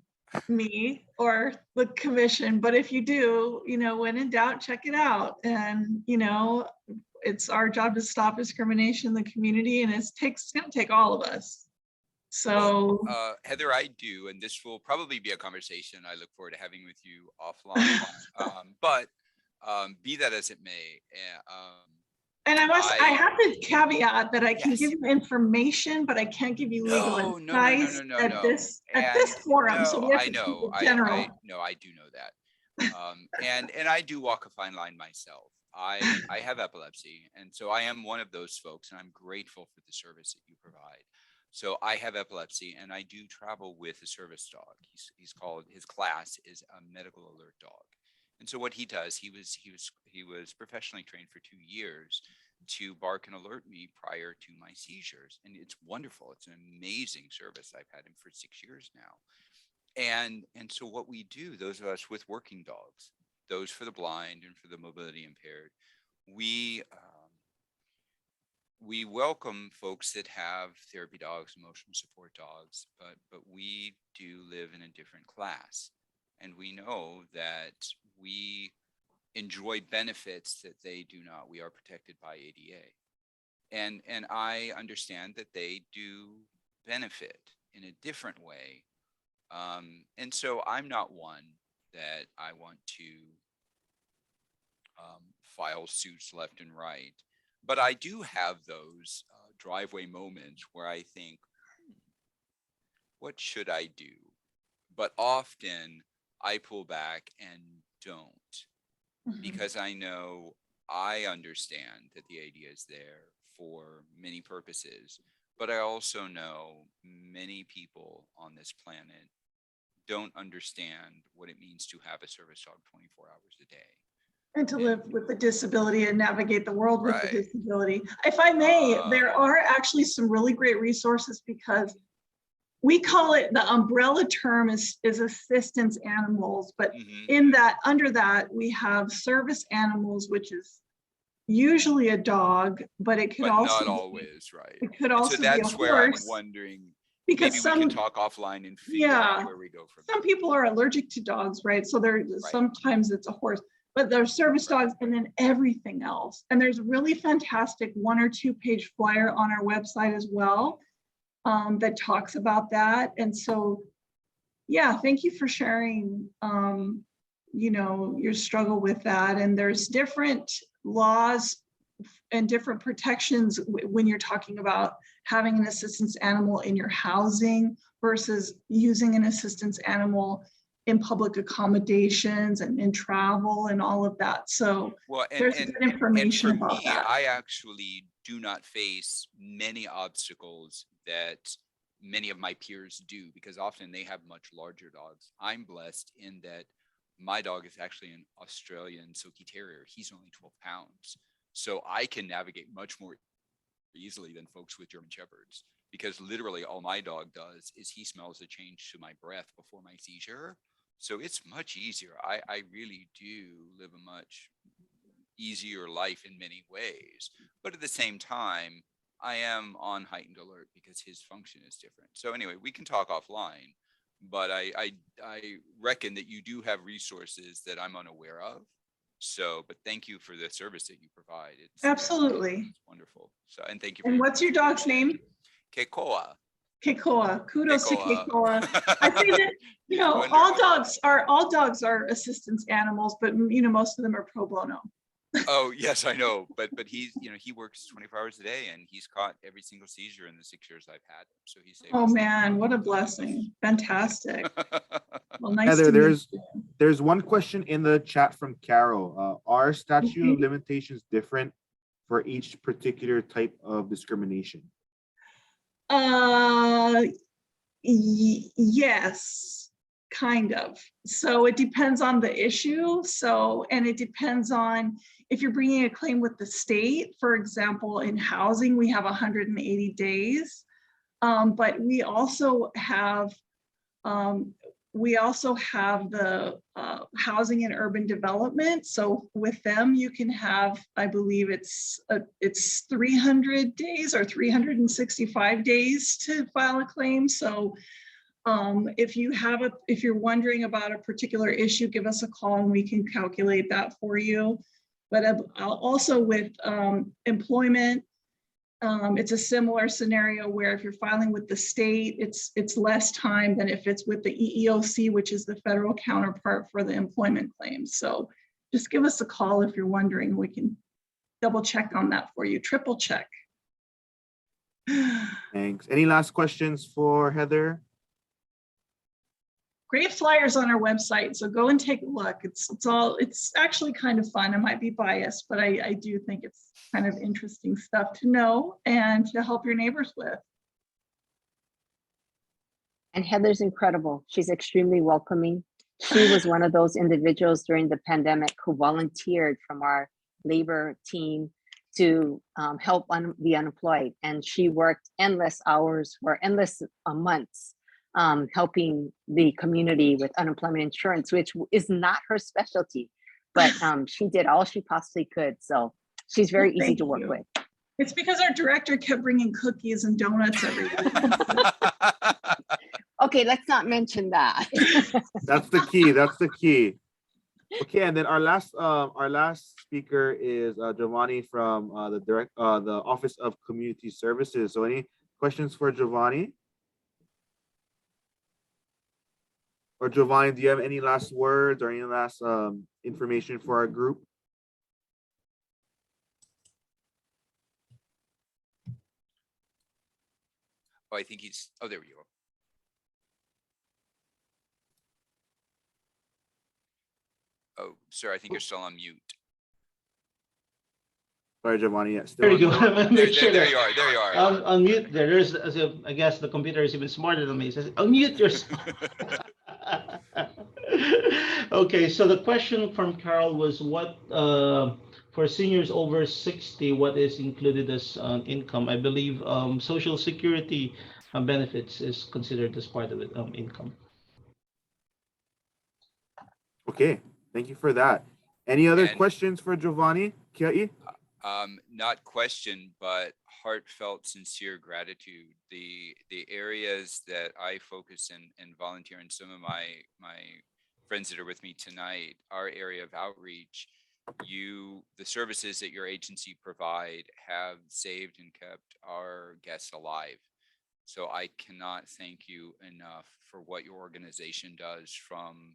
me or the commission, but if you do, when in doubt, check it out. And, it's our job to stop discrimination in the community, and it's going to take all of us. So Heather, I do, and this will probably be a conversation I look forward to having with you offline. But be that as it may, and I have to caveat that I can give you information, but I can't give you legal advice at this forum. So we have to keep it general. I do know that, and I do walk a fine line myself. I have epilepsy, and so I am one of those folks, and I'm grateful for the service that you provide. So I have epilepsy, and I do travel with a service dog. His class is a medical alert dog. And so what he does, he was professionally trained for 2 years to bark and alert me prior to my seizures. And it's wonderful. It's an amazing service. I've had him for 6 years now. And so what we do, those of us with working dogs, those for the blind and for the mobility impaired, we welcome folks that have therapy dogs, emotional support dogs, but we do live in a different class. And we know that we enjoy benefits that they do not. We are protected by ADA. And I understand that they do benefit in a different way. And so I'm not one that I want to file suits left and right, but I do have those driveway moments where I think, what should I do? But often I pull back and don't, because I know, I understand that the ADA is there for many purposes, but I also know many people on this planet don't understand what it means to have a service dog 24 hours a day. And to live with the disability and navigate the world with the disability. If I may, there are actually some really great resources, because we call it, the umbrella term is assistance animals, but in that, under that, we have service animals, which is usually a dog, but it could also not always, right? It could also so that's be a where horse. I'm wondering, Because maybe we can talk offline and figure out where we go from some people are allergic to dogs, right? So sometimes it's a horse, but there's service dogs and then everything else. And there's a really fantastic 1 or 2 page flyer on our website as well that talks about that. And so, yeah, thank you for sharing, you know, your struggle with that. And there's different laws and different protections when you're talking about having an assistance animal in your housing versus using an assistance animal in public accommodations and in travel and all of that. So there's good information about that. I actually do not face many obstacles that many of my peers do, because often they have much larger dogs. I'm blessed in that my dog is actually an Australian Silky Terrier. He's only 12 pounds. So I can navigate much more easily than folks with German Shepherds, because literally all my dog does is he smells the change to my breath before my seizure. So it's much easier. I really do live a much easier life in many ways. But at the same time, I am on heightened alert because his function is different. So anyway, we can talk offline, but I reckon that you do have resources that I'm unaware of. So, but thank you for the service that you provide. Absolutely. It's wonderful. So, and thank you. And what's your dog's name? Keikoa. Keikoa. Kudos to Keikoa. I say that, you know, all dogs are assistance animals, but you know, most of them are pro bono. Oh yes, I know, but he's, you know, he works 24 hours a day and he's caught every single seizure in the 6 years I've had him. So he's Oh man, what a blessing! Fantastic. Well, nice Heather, to meet you. there's one question in the chat from Carol. Are statute of limitations different for each particular type of discrimination? Yes, kind of. So it depends on the issue. So, and it depends on if you're bringing a claim with the state. For example, in housing, we have 180 days. But we also have the housing and urban development. So with them, you can have, I believe it's 300 days or 365 days to file a claim. So if you're wondering about a particular issue, give us a call and we can calculate that for you. But also with employment, it's a similar scenario where if you're filing with the state, it's less time than if it's with the EEOC, which is the federal counterpart for the employment claims. So just give us a call if you're wondering. We can double check on that for you, triple check. Thanks. Any last questions for Heather? Great flyers on our website, so go and take a look. It's actually kind of fun. I might be biased, but I do think it's kind of interesting stuff to know and to help your neighbors with. And Heather's incredible. She's extremely welcoming. She was one of those individuals during the pandemic who volunteered from our labor team to help the unemployed. And she worked endless hours for endless months helping the community with unemployment insurance, which is not her specialty, but she did all she possibly could. So she's very easy to work with. It's because our director kept bringing cookies and donuts every week. Okay, let's not mention that. That's the key. That's the key. Okay, and then our last speaker is Giovanni from the Office of Community Services. So any questions for Giovanni? Or Giovanni, do you have any last words or any last information for our group? Oh, I think he's, oh, there we go. Oh, sir, I think you're still on mute. Sorry, Giovanni. Yeah, There you go. There you are. There you are. Unmute there. There's, as if, I guess the computer is even smarter than me. It says, unmute yourself. Okay, so the question from Carol was what, for seniors over 60, what is included as income? I believe Social Security benefits is considered as part of it, income. Okay, thank you for that. Any other questions for Giovanni? Kiai? Not question, but heartfelt, sincere gratitude. The areas that I focus in and volunteer in, some of my friends that are with me tonight, our area of outreach, the services that your agency provide have saved and kept our guests alive. So I cannot thank you enough for what your organization does, from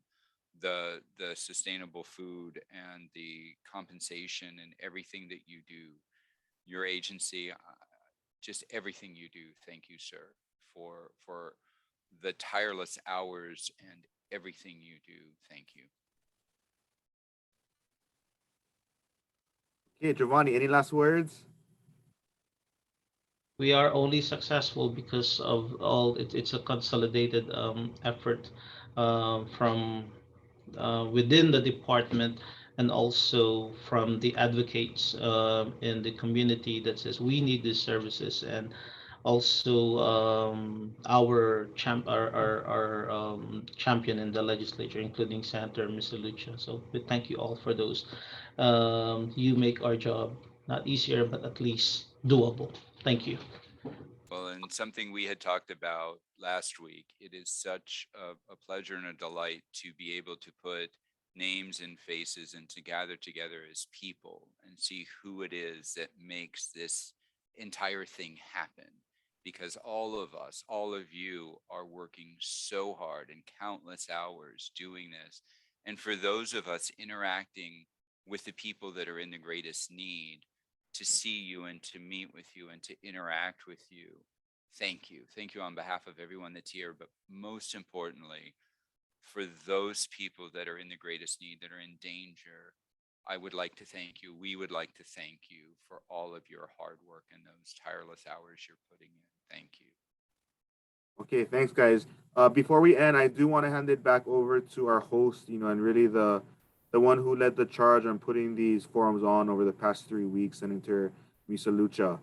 the sustainable food and the compensation and everything that you do. Your agency, just everything you do. Thank you, sir, for the tireless hours and everything you do. Thank you. Okay, Giovanni, any last words? We are only successful because of all, it's a consolidated effort from within the department, and also from the advocates in the community that says we need these services, and also our champion in the legislature, including Senator Mr. Lucha. So we thank you all for those. You make our job not easier, but at least doable. Thank you. Well, and something we had talked about last week, it is such a pleasure and a delight to be able to put names and faces and to gather together as people and see who it is that makes this entire thing happen. Because all of us, all of you are working so hard and countless hours doing this. And for those of us interacting with the people that are in the greatest need, to see you and to meet with you and to interact with you, thank you. Thank you on behalf of everyone that's here, but most importantly, for those people that are in the greatest need, that are in danger, I would like to thank you. We would like to thank you for all of your hard work and those tireless hours you're putting in. Thank you. Okay, thanks, guys. Before we end, I do want to hand it back over to our host, and really the one who led the charge on putting these forums on over the past 3 weeks, Senator Misa Lucha.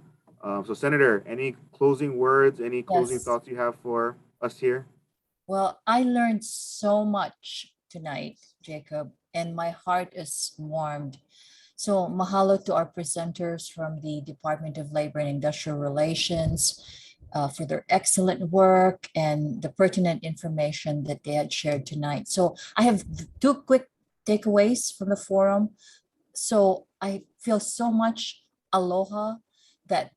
So, Senator, any closing words, any closing thoughts you have for us here? Well, I learned so much tonight, Jacob, and my heart is warmed. So mahalo to our presenters from the Department of Labor and Industrial Relations for their excellent work and the pertinent information that they had shared tonight. So I have 2 quick takeaways from the forum. So I feel so much aloha that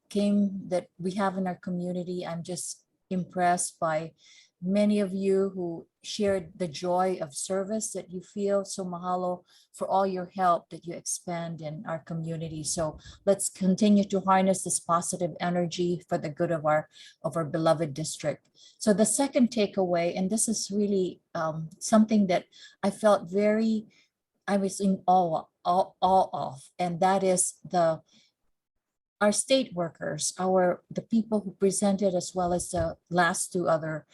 we have in our community. I'm just impressed by many of you who shared the joy of service that you feel. So mahalo for all your help that you expand in our community. So let's continue to harness this positive energy for the good of our beloved district. So the second takeaway, and this is really something that I felt I was in awe of, and that is our state workers, the people who presented, as well as the last 2 other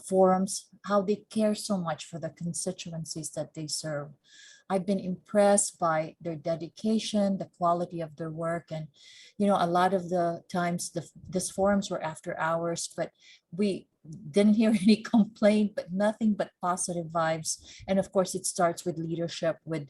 forums, how they care so much for the constituencies that they serve. I've been impressed by their dedication, the quality of their work, and a lot of the times these forums were after hours, but we didn't hear any complaint, but nothing but positive vibes. And of course, it starts with leadership with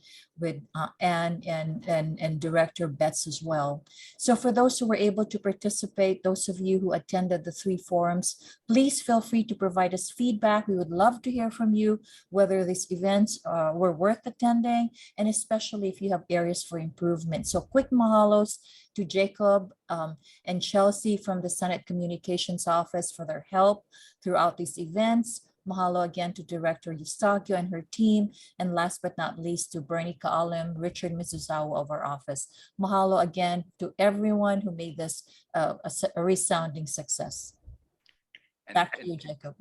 Anne and Director Betts as well. So for those who were able to participate, those of you who attended the 3 forums, please feel free to provide us feedback. We would love to hear from you whether these events were worth attending, and especially if you have areas for improvement. So quick mahalos to Jacob and Chelsea from the Senate Communications Office for their help throughout these events. Mahalo again to Director Eustachio and her team. And last but not least, to Bernie Kaalim, Richard Mizuzawa of our office. Mahalo again to everyone who made this a resounding success. Back to you, Jacob.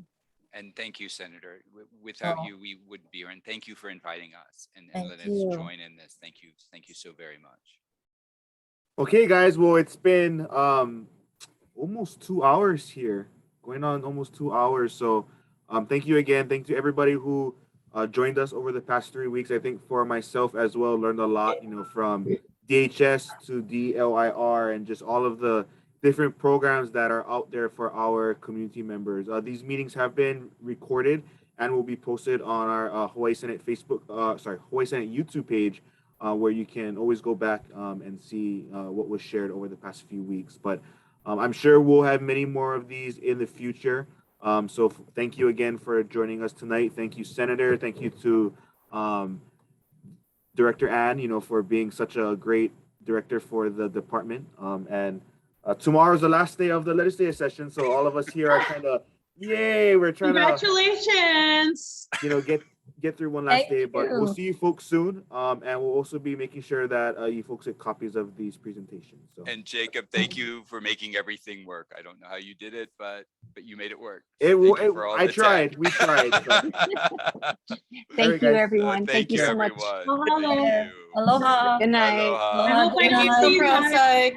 And thank you, Senator. Without you, we wouldn't be here. And thank you for inviting us and letting us join in this. Thank you. Thank you so very much. Okay, guys. Well, it's been almost 2 hours here, going on almost 2 hours. So thank you again. Thank you to everybody who joined us over the past 3 weeks. I think for myself as well, learned a lot, from DHS to DLIR and just all of the different programs that are out there for our community members. These meetings have been recorded and will be posted on our Hawaii Senate Hawaii Senate YouTube page, where you can always go back and see what was shared over the past few weeks. But I'm sure we'll have many more of these in the future. So thank you again for joining us tonight. Thank you, Senator. Thank you to Director Ann, for being such a great director for the department. And tomorrow is the last day of the legislative session. So all of us here are kind of, yay, we're trying Congratulations. to, get through one last day, but we'll see you folks soon. And we'll also be making sure that you folks get copies of these presentations. So. And Jacob, thank you for making everything work. I don't know how you did it, but you made it work. I tried. We tried. So. Thank you, everyone. Thank you so much. Aloha. Aloha. Good night. Aloha. I hope I can see you guys.